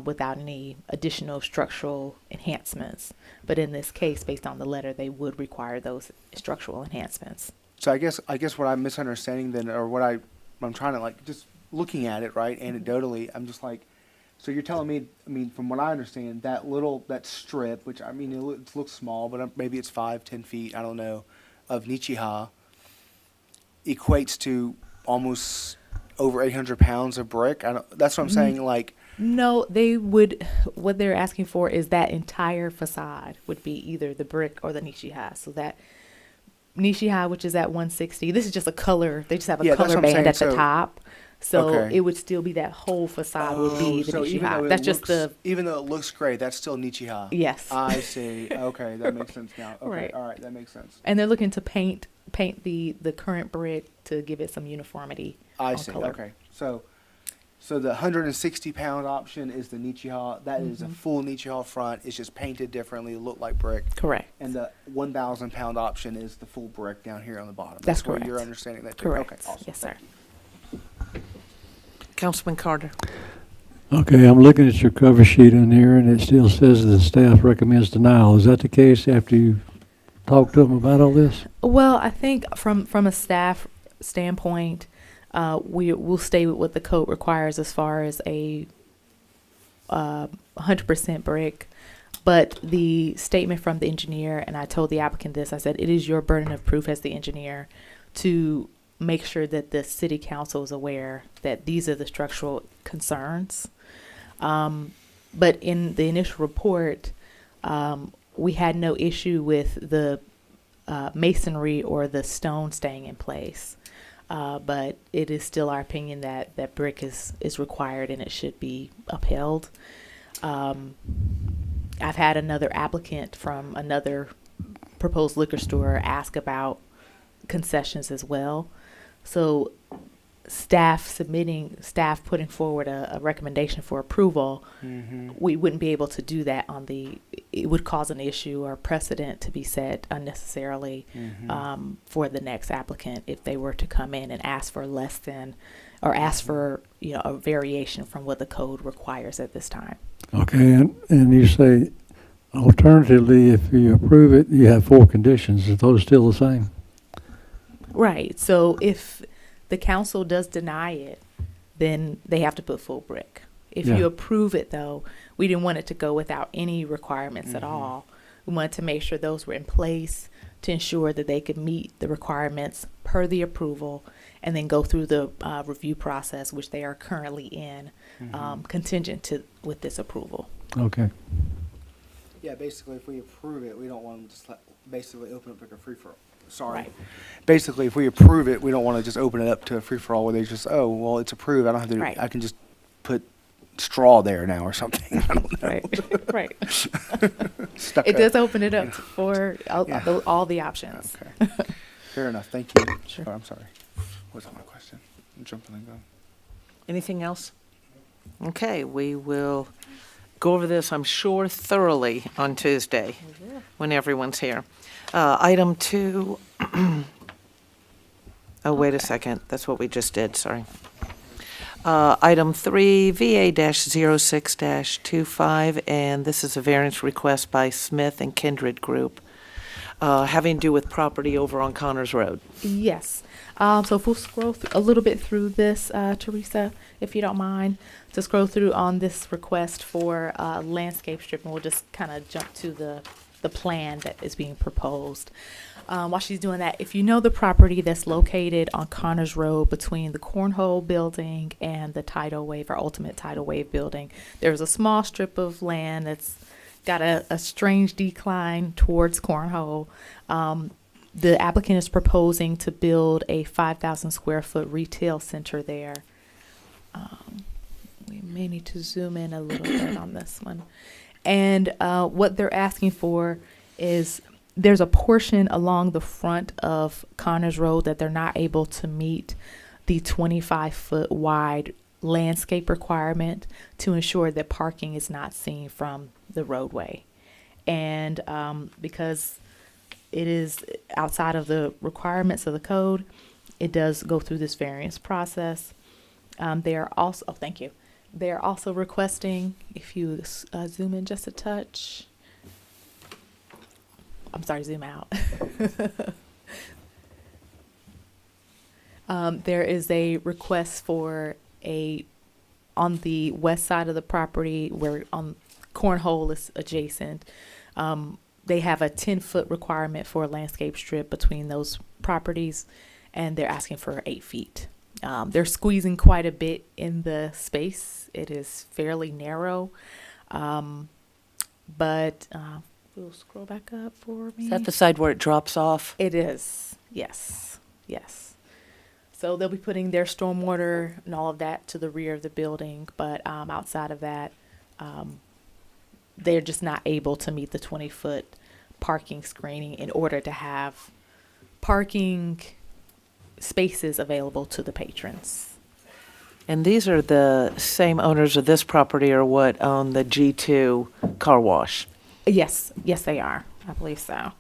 without any additional structural enhancements. But in this case, based on the letter, they would require those structural enhancements. So I guess what I'm misunderstanding then, or what I'm trying to just looking at it, right, anecdotally, I'm just like, so you're telling me, from what I understand, that strip, which it looks small, but maybe it's 5-10 feet, I don't know, of Nishi-Ha, equates to almost over 800 pounds of brick. That's what I'm saying. No, what they're asking for is that entire facade would be either the brick or the Nishi-Ha. So that Nishi-Ha, which is at 160, this is just a color, they just have a color band at the top. So okay. it would still be that whole facade would be the so Nishi-Ha. That's just even though it looks great, that's still Nishi-Ha. Yes. I see. Okay, that makes sense now. Okay, Right. all right, that makes sense. And they're looking to paint paint the current brick to give it some uniformity. I on see. color. Okay. So the 160-pound option is the Nichiha. That is a full Nichiha front. It's just painted differently, look like brick. Correct. And the 1,000-pound option is the full brick down here on the bottom. That's where correct. you're understanding that too. Correct. Okay. Awesome. Yes, sir. Councilman Carter. Okay, I'm looking at your cover sheet in here, and it still says the staff recommends denial. Is that the case after you talked to them about all this? Well, I think from a staff standpoint, we'll stay with what the code requires as far as a 100% brick. But the statement from the engineer, and I told the applicant this, I said, it is your burden of proof as the engineer to make sure that the city council is aware that these are the structural concerns. But in the initial report, we had no issue with the masonry or the stone staying in place. But it is still our opinion that brick is required and it should be upheld. I've had another applicant from another proposed liquor store ask about concessions as well. So staff putting forward a recommendation for approval, we wouldn't be able to do that it would cause an issue or precedent to be set unnecessarily for the next applicant if they were to come in and ask for less than, or ask for, a variation from what the code requires at this time. Okay, and you say, alternatively, if you approve it, you have 4 conditions. Are those still the same? Right. So if the council does deny it, then they have to put full brick. If Yeah. you approve it, though, we didn't want it to go without any requirements at all. We wanted to make sure those were in place to ensure that they could meet the requirements per the approval and then go through the review process, which they are currently in, contingent with this approval. Okay. Yeah, basically, if we approve it, we don't want to just basically open up like a free-for-all. Sorry. Right. Basically, if we approve it, we don't want to just open it up to a free-for-all where they just, oh, well, it's approved. I don't have to, Right. I can just put straw there now or something. I don't know. Right. Right. Stuck It up. does open it up for Yeah. all the options. Okay. Fair enough. Thank you. Sure. Oh, I'm sorry. What's my question? I'm jumping and going. Anything else? Okay, we will go over this, I'm sure, thoroughly on Tuesday when everyone's here. Item 2. Oh, wait a second. That's what we just did. Sorry. Item 3, VA-06-25, and this is a variance request by Smith and Kindred Group, having to do with property over on Connors Road. Yes. So if we'll scroll a little bit through this, Teresa, if you don't mind, to scroll through on this request for landscape strip, and we'll just kind of jump to the plan that is being proposed. While she's doing that, if you know the property that's located on Connors Road between the Cornhole Building and the Tidal Wave or Ultimate Tidal Wave Building, there's a small strip of land that's got a strange decline towards Cornhole. The applicant is proposing to build a 5,000 square foot retail center there. We may need to zoom in a little bit on this one. And what they're asking for is there's a portion along the front of Connors Road that they're not able to meet the 25-foot wide landscape requirement to ensure that parking is not seen from the roadway. And because it is outside of the requirements of the code, it does go through this variance process. They are also, oh, thank you. They are also requesting, if you zoom in just a touch. I'm sorry, zoom out. There is a request for on the west side of the property where Cornhole is adjacent. They have a 10-foot requirement for a landscape strip between those properties, and they're asking for 8 feet. They're squeezing quite a bit in the space. It is fairly narrow, but we'll scroll back up for me. Is that the side where it drops off? It is, yes, yes. So they'll be putting their stormwater and all of that to the rear of the building, but outside of that, they're just not able to meet the 20-foot parking screening in order to have parking spaces available to the patrons. And these are the same owners of this property or what own the G2 car wash? Yes, yes, they are. I believe so.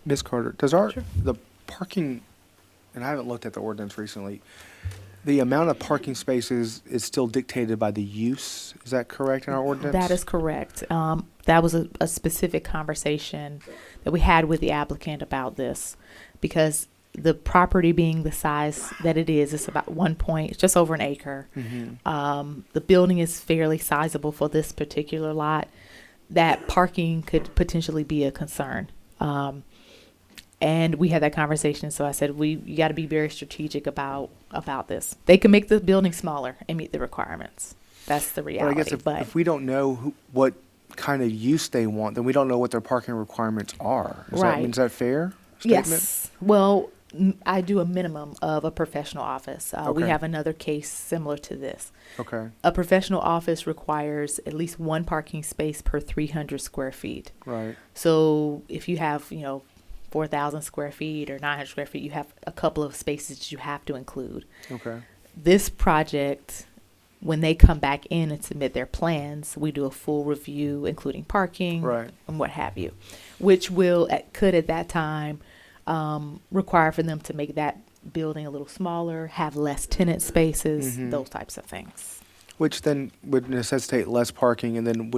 Ms. Carter, does the parking, and I haven't looked at the ordinance recently, the amount of parking spaces is still dictated by the use? Is that correct in our ordinance? That is correct. That was a specific conversation that we had with the applicant about this, because the property being the size that it is, it's about it's just over an acre. The building is fairly sizable for this particular lot. That parking could potentially be a concern. And we had that conversation, so I said, you got to be very strategic about this. They can make the building smaller and meet the requirements. That's the reality. But I guess if we don't know what kind of use they want, then we don't know what their parking requirements are. Is that fair statement? Yes. Well, I do a minimum of a professional office. We Okay. have another case similar to this. Okay, A professional office requires at least one parking space per 300 square feet. right. So if you have, 4,000 square feet or 900 square feet, you have a couple of spaces that you have to include. Okay. This project, when they come back in and submit their plans, we do a full review, including parking Right. and what have you, which could at that time require for them to make that building a little smaller, have less tenant spaces, those types of things. Which then would necessitate less parking, and then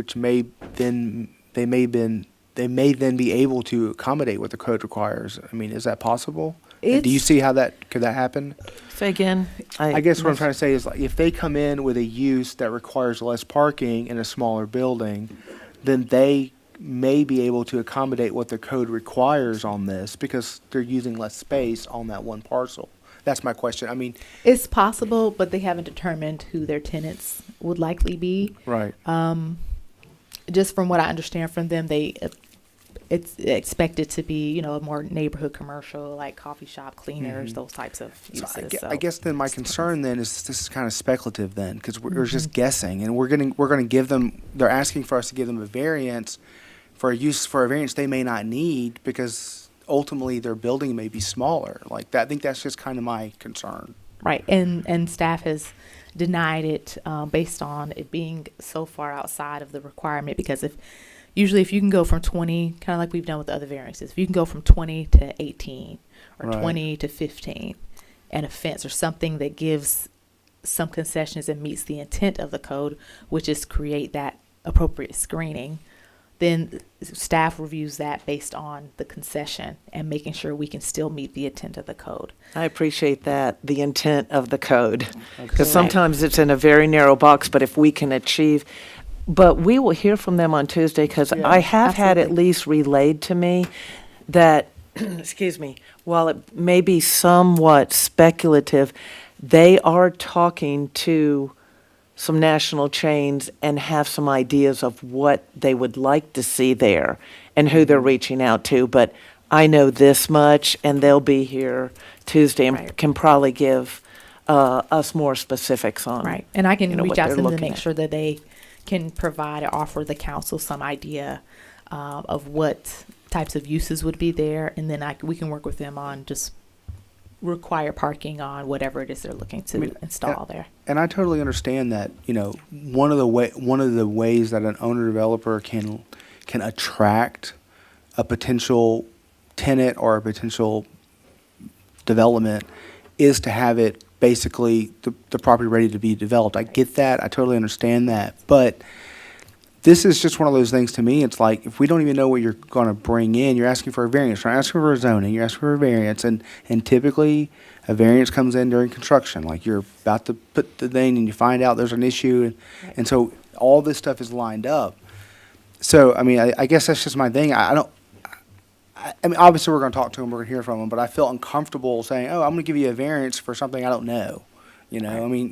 they may then be able to accommodate what the code requires. I mean, is that possible? And do you see how could that happen? Say again? I guess what I'm trying to say is, like, if they come in with a use that requires less parking in a smaller building, then they may be able to accommodate what the code requires on this because they're using less space on that one parcel. That's my question. I mean, It's possible, but they haven't determined who their tenants would likely be. right. Just from what I understand from them, it's expected to be, a more neighborhood commercial, like coffee shop cleaners, those types of uses. So I guess then my concern then is this is kind of speculative then, because we're just guessing, and we're going to give them. They're asking for us to give them a variance for a variance they may not need because ultimately their building may be smaller. Like that, I think that's just kind of my concern. Right, and staff has denied it based on it being so far outside of the requirement, because if you can go from 20, kind of like we've done with the other variances, if you can go from 20 to 18 or Right. 20 to 15, and a fence or something that gives some concessions and meets the intent of the code, which is create that appropriate screening, then staff reviews that based on the concession and making sure we can still meet the intent of the code. I appreciate that, the intent of the code, because sometimes it's in a very narrow box, but if we can achieve, but we will hear from them on Tuesday, because I have had at least relayed to me that, excuse me, while it may be somewhat speculative, they are talking to some national chains and have some ideas of what they would like to see there and who they're reaching out to. But I know this much, and they'll be here Tuesday and can probably give us more specifics on. Right, and I can what reach out they're to them to looking make at. sure that they can provide or offer the council some idea of what types of uses would be there, and then we can work with them on just require parking on whatever it is they're looking to install there. And I totally understand that, one of the ways that an owner developer can attract a potential tenant or a potential development is to have it basically the property ready to be developed. I get that. I totally understand that. But this is just one of those things to me. It's like, if we don't even know what you're going to bring in, you're asking for a variance. You're not asking for a zoning. You're asking for a variance. And typically a variance comes in during construction. Like, you're about to put the thing and you find out there's an issue. And so all this stuff is lined up. So, I mean, I guess that's just my thing. I mean, obviously we're going to talk to them, we're going to hear from them, but I feel uncomfortable saying, oh, I'm going to give you a variance for something I don't know. I mean,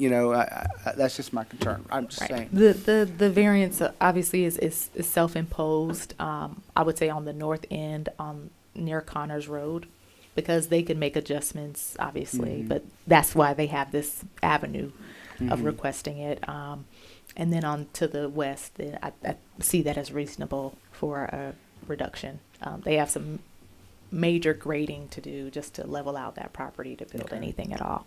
that's just my concern. I'm just saying. The variance obviously is self-imposed, I would say on the north end near Connors Road, because they could make adjustments, obviously, but that's why they have this avenue of requesting it. And then on to the west, I see that as reasonable for reduction. They have some major grading to do just to level out that property to build anything at all.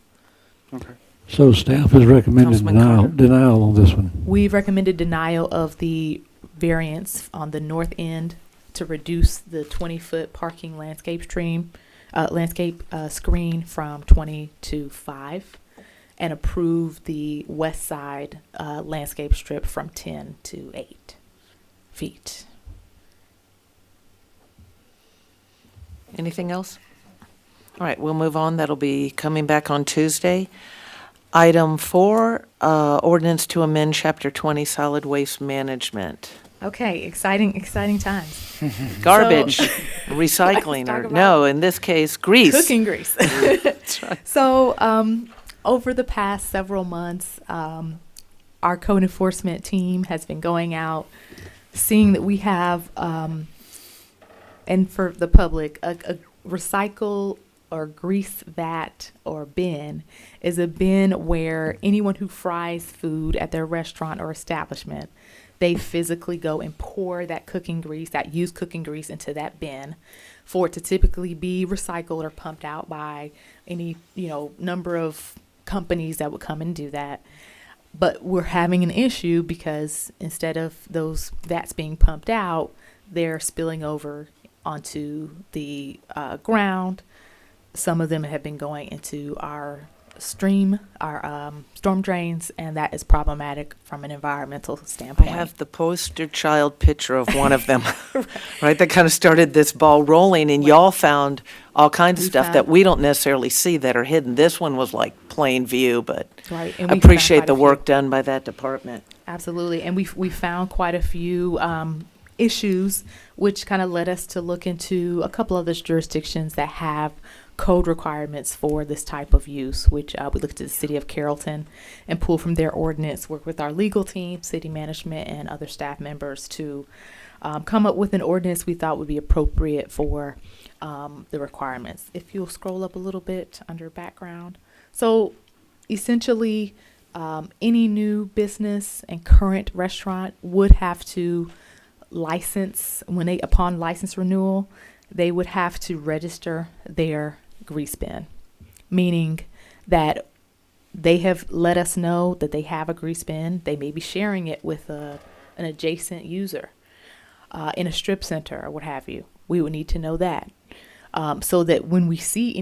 Okay. So staff has recommended Councilman Carter. denial on this one. We've recommended denial of the variance on the north end to reduce the 20-foot parking landscape screen from 20 to 5, and approve the west side landscape strip from 10 to 8 feet. Anything else? All right, we'll move on. That'll be coming back on Tuesday. Item 4, ordinance to amend Chapter 20, solid waste management. Okay, exciting times. Garbage, So- recycling, Let's or talk no, in this case, grease. Cooking grease. That's right. So, over the past several months, our code enforcement team has been going out, seeing that we have, and for the public, a recycle or grease vat or bin is a bin where anyone who fries food at their restaurant or establishment, they physically go and pour that cooking grease, that used cooking grease, into that bin for it to typically be recycled or pumped out by any, number of companies that would come and do that. But we're having an issue because instead of those vats being pumped out, they're spilling over onto the ground. Some of them have been going into our storm drains, and that is problematic from an environmental I standpoint. have the poster child picture of one of them, right? That kind of started this ball rolling, and y'all found all kinds of We stuff that found- we don't necessarily see that are hidden. This one was like plain view, but Right, and I we found appreciate quite the a few. work done by that department. Absolutely, and we found quite a few issues, which kind of led us to look into a couple of those jurisdictions that have code requirements for this type of use, which we looked at the city of Carrollton and pulled from their ordinance, work with our legal team, city management, and other staff members to come up with an ordinance we thought would be appropriate for the requirements. If you'll scroll up a little bit under background. So essentially, any new business and current restaurant would have to license, upon license renewal, they would have to register their grease bin, meaning that they have let us know that they have a grease bin. They may be sharing it with an adjacent user in a strip center or what have you. We would need to know that so that when we see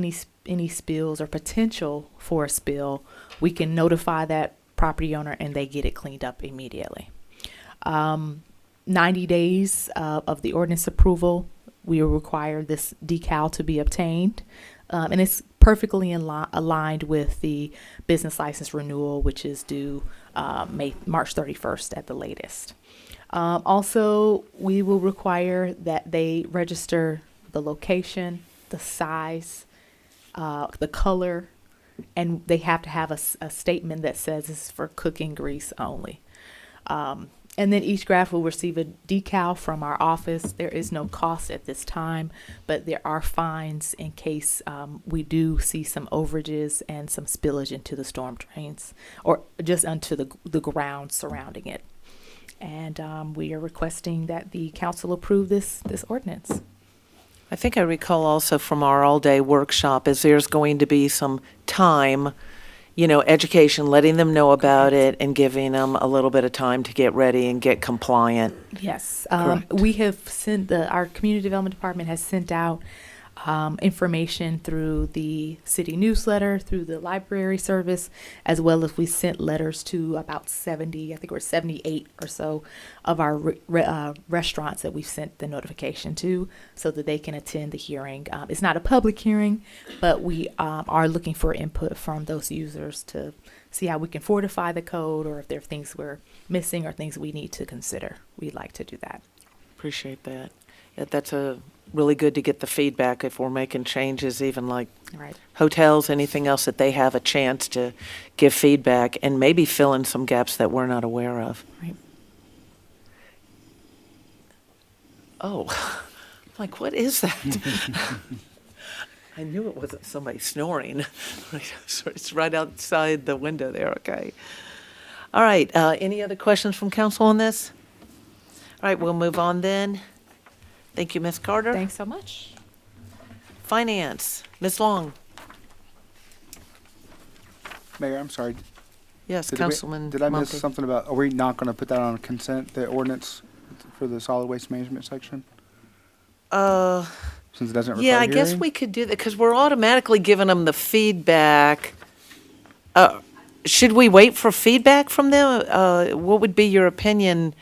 any spills or potential for a spill, we can notify that property owner and they get it cleaned up immediately. 90 days of the ordinance approval, we will require this decal to be obtained. And it's perfectly aligned with the business license renewal, which is due March 31st at the latest. Also, we will require that they register the location, the size, the color, and they have to have a statement that says it's for cooking grease only. And then each graph will receive a decal from our office. There is no cost at this time, but there are fines in case we do see some overages and some spillage into the storm drains or just onto the ground surrounding it. And we are requesting that the council approve this ordinance. I think I recall also from our all-day workshop is there's going to be some time, education, letting them know about it and giving them a little bit of time to get ready and get compliant. Yes, Correct. we have sent our community development department has sent out information through the city newsletter, through the library service, as well as we sent letters to about 70, I think we're 78 or so of our restaurants that we've sent the notification to so that they can attend the hearing. It's not a public hearing, but we are looking for input from those users to see how we can fortify the code or if there are things we're missing or things we need to consider. We'd like to do that. Appreciate that. Yeah, that's really good to get the feedback if we're making changes, even like Right. hotels, anything else that they have a chance to give feedback and maybe fill in some gaps that we're not aware of. Right. Oh, I'm like, what is that? I knew it wasn't somebody snoring. It's right outside the window there, okay. All right, any other questions from council on this? All right, we'll move on then. Thank you, Ms. Carter. Thanks so much. Finance, Ms. Long. Mayor, I'm sorry. Yes, Did Councilman Did I miss Monty. something about, are we not going to put that on consent, the ordinance for the solid waste management section? Since it doesn't require Yeah, I guess hearing? we could do that, because we're automatically giving them the feedback. Should we wait for feedback from them? What would be your opinion?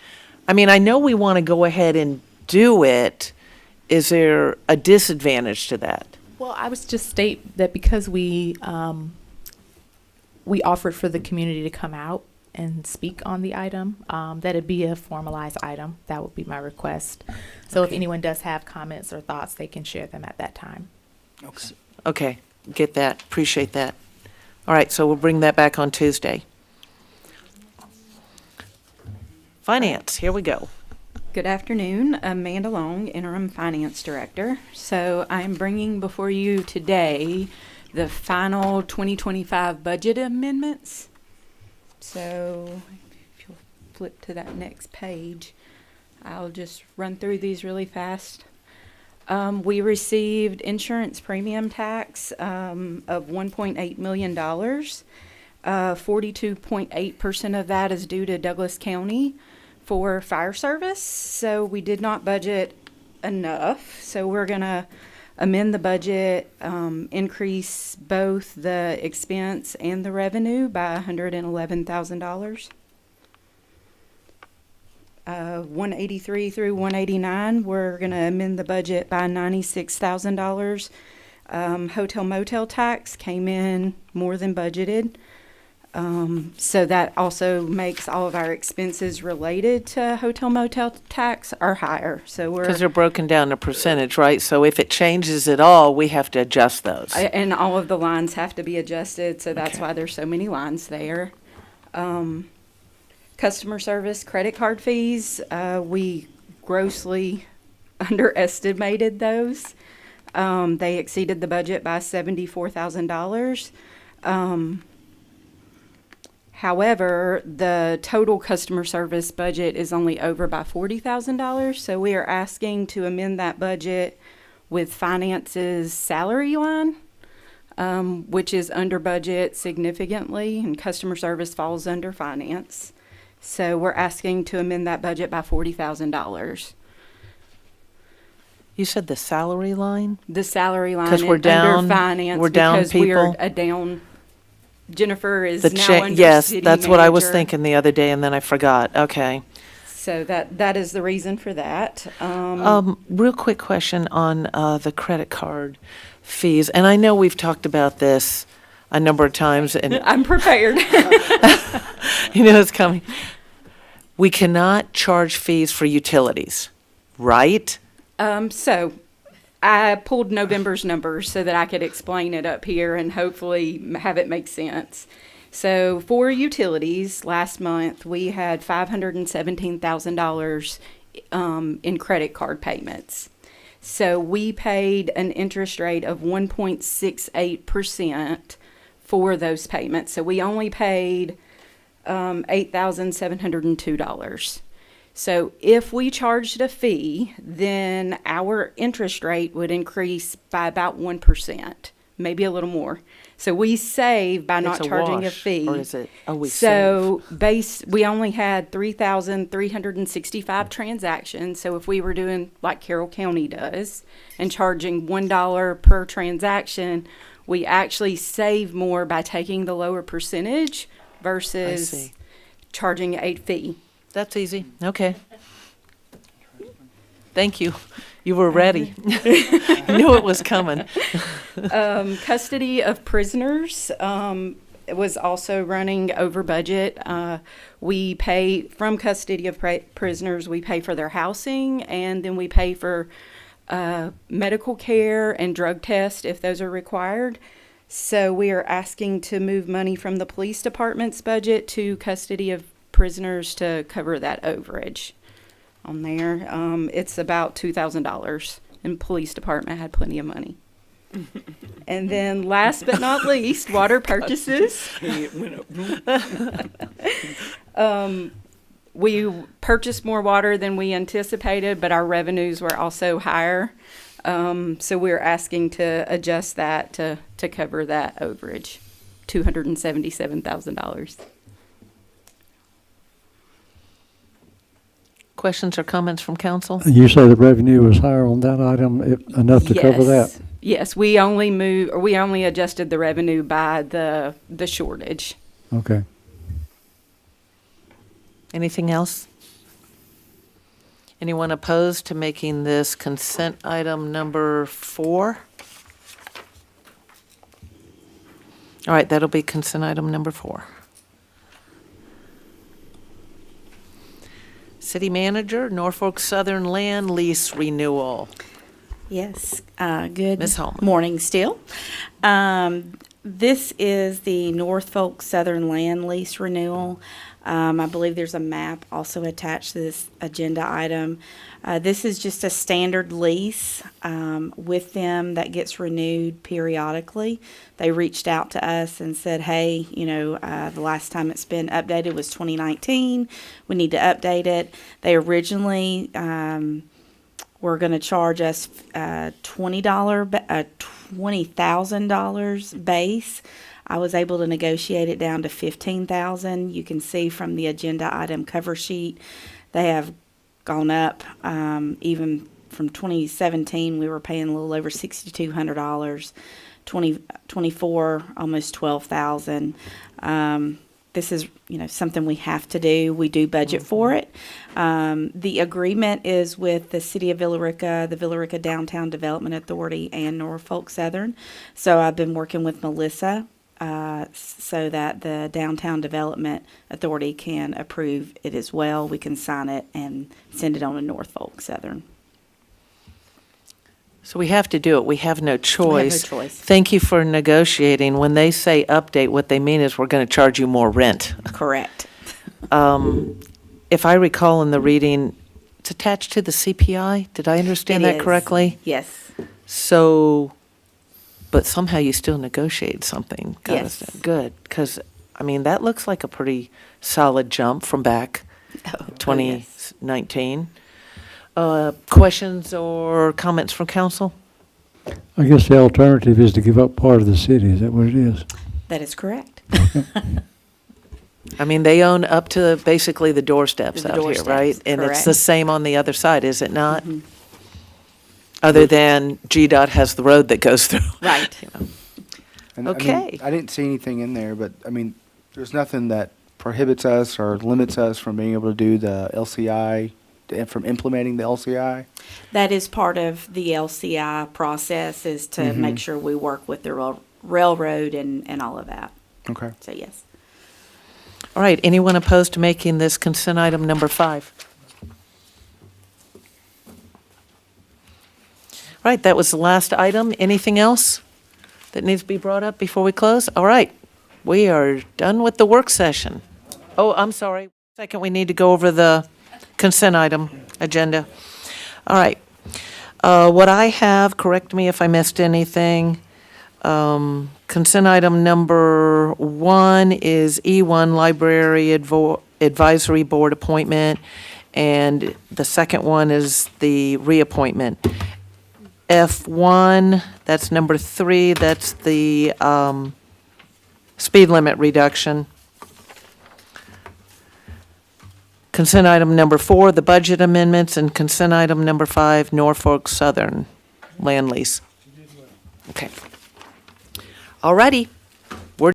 I mean, I know we want to go ahead and do it. Is there a disadvantage to that? Well, I was just state that because we offered for the community to come out and speak on the item, that it'd be a formalized item. That would be my request. So if Okay. anyone does have comments or thoughts, they can share them at that time. Okay. Okay, get that, appreciate that. All right, so we'll bring that back on Tuesday. Finance, here we go. Good afternoon, Amanda Long, Interim Finance Director. So I'm bringing before you today the final 2025 budget amendments. So if you'll flip to that next page, I'll just run through these really fast. We received insurance premium tax of $1.8 million. 42.8% of that is due to Douglas County for fire service. So we did not budget enough. So we're going to amend the budget, increase both the expense and the revenue by $111,000. 183 through 189, we're going to amend the budget by $96,000. Hotel motel tax came in more than budgeted. So that also makes all of our expenses related to hotel motel tax are higher. So we're Because they're broken down to percentage, right? So if it changes at all, we have to adjust those. and all of the lines have to be adjusted. So that's Okay. why there's so many lines there. Customer service credit card fees, we grossly underestimated those. They exceeded the budget by $74,000. However, the total customer service budget is only over by $40,000. So we are asking to amend that budget with finance's salary line, which is under budget significantly, and customer service falls under finance. So we're asking to amend that budget by $40,000. You said the salary line? The salary line 'Cause we're under down- finance we're down because we are people? a down. Jennifer is The now under yes, city that's what I was manager. thinking the other day, and then I forgot. Okay. So that is the reason for that. Real quick question on the credit card fees, and I know we've talked about this a number of times, and I'm prepared. you know it's coming. We cannot charge fees for utilities, right? So I pulled November's numbers so that I could explain it up here and hopefully have it make sense. So for utilities, last month we had $517,000 in credit card payments. So we paid an interest rate of 1.68% for those payments. So we only paid $8,702. So if we charged a fee, then our interest rate would increase by about 1%, maybe a little more. So we save by not It's a charging a wash, fee. or is it? Oh, we So we only had 3,365 transactions. So if we were doing like Carroll County does and charging $1 per transaction, we actually save more by taking the lower percentage versus see. charging a fee. That's easy. Okay. Thank you. You were ready. You knew it was coming. Custody of prisoners it was also running over budget. We pay from custody of prisoners. We pay for their housing, and then we pay for medical care and drug tests if those are required. So we are asking to move money from the police department's budget to custody of prisoners to cover that overage on there. It's about $2,000, and police department had plenty of money. And then last but not least, water purchases. we purchased more water than we anticipated, but our revenues were also higher. So we're asking to adjust that to cover that overage, $277,000. Questions or comments from council? You say the revenue was higher on that item, enough to cover that? Yes, we only adjusted the revenue by the shortage. Okay. Anything else? Anyone opposed to making this consent item number 4? All right, that'll be consent item number 4. City Manager, Norfolk Southern Land Lease Renewal. Yes, good Ms. Holman. morning still. This is the Norfolk Southern Land Lease Renewal. I believe there's a map also attached to this agenda item. This is just a standard lease with them that gets renewed periodically. They reached out to us and said, hey, the last time it's been updated was 2019. We need to update it. They originally were going to charge us $20,000 base. I was able to negotiate it down to $15,000. You can see from the agenda item cover sheet, they have gone up. Even from 2017, we were paying a little over $6,200. 2024, almost $12,000. This is, something we have to do. We do budget for it. The agreement is with the City of Villa Rica, the Villa Rica Downtown Development Authority, and Norfolk Southern. So I've been working with Melissa so that the Downtown Development Authority can approve it as well. We can sign it and send it on to Norfolk Southern. So we have to do it. We have no choice. choice. Thank you for negotiating. When they say update, what they mean is we're going to charge you more rent. Correct. If I recall in the reading, it's attached to the CPI. Did I understand It that is. correctly? Yes. So, but somehow you still negotiate something. Got Yes. us- Good, because, that looks like a pretty solid jump from back Oh, 2019. Questions or comments from council? I guess the alternative is to give up part of the city. Is that what it is? That is correct. They own up to basically the doorsteps The out here, doorsteps, right? And it's the correct. same on the other side, is it not? Mhm. Other than GDOT has the road that goes through. Right. And, Okay. I didn't see anything in there, but there's nothing that prohibits us or limits us from being able to do the LCI, from implementing the LCI. That is part of the LCI process, is to Mhm. make sure we work with the railroad and all of that. Okay. So, yes. All right, anyone opposed to making this consent item number 5? All right, that was the last item. Anything else that needs to be brought up before we close? All right, we are done with the work session. Oh, I'm sorry. Second, we need to go over the consent item agenda. All right. What I have, correct me if I missed anything, consent item number 1 is E1 Library Advisory Board appointment, and the second one is the reappointment. F1, that's number 3, that's the speed limit reduction. Consent item number 4, the budget amendments, and consent item number 5, Norfolk Southern land lease. Okay. All righty.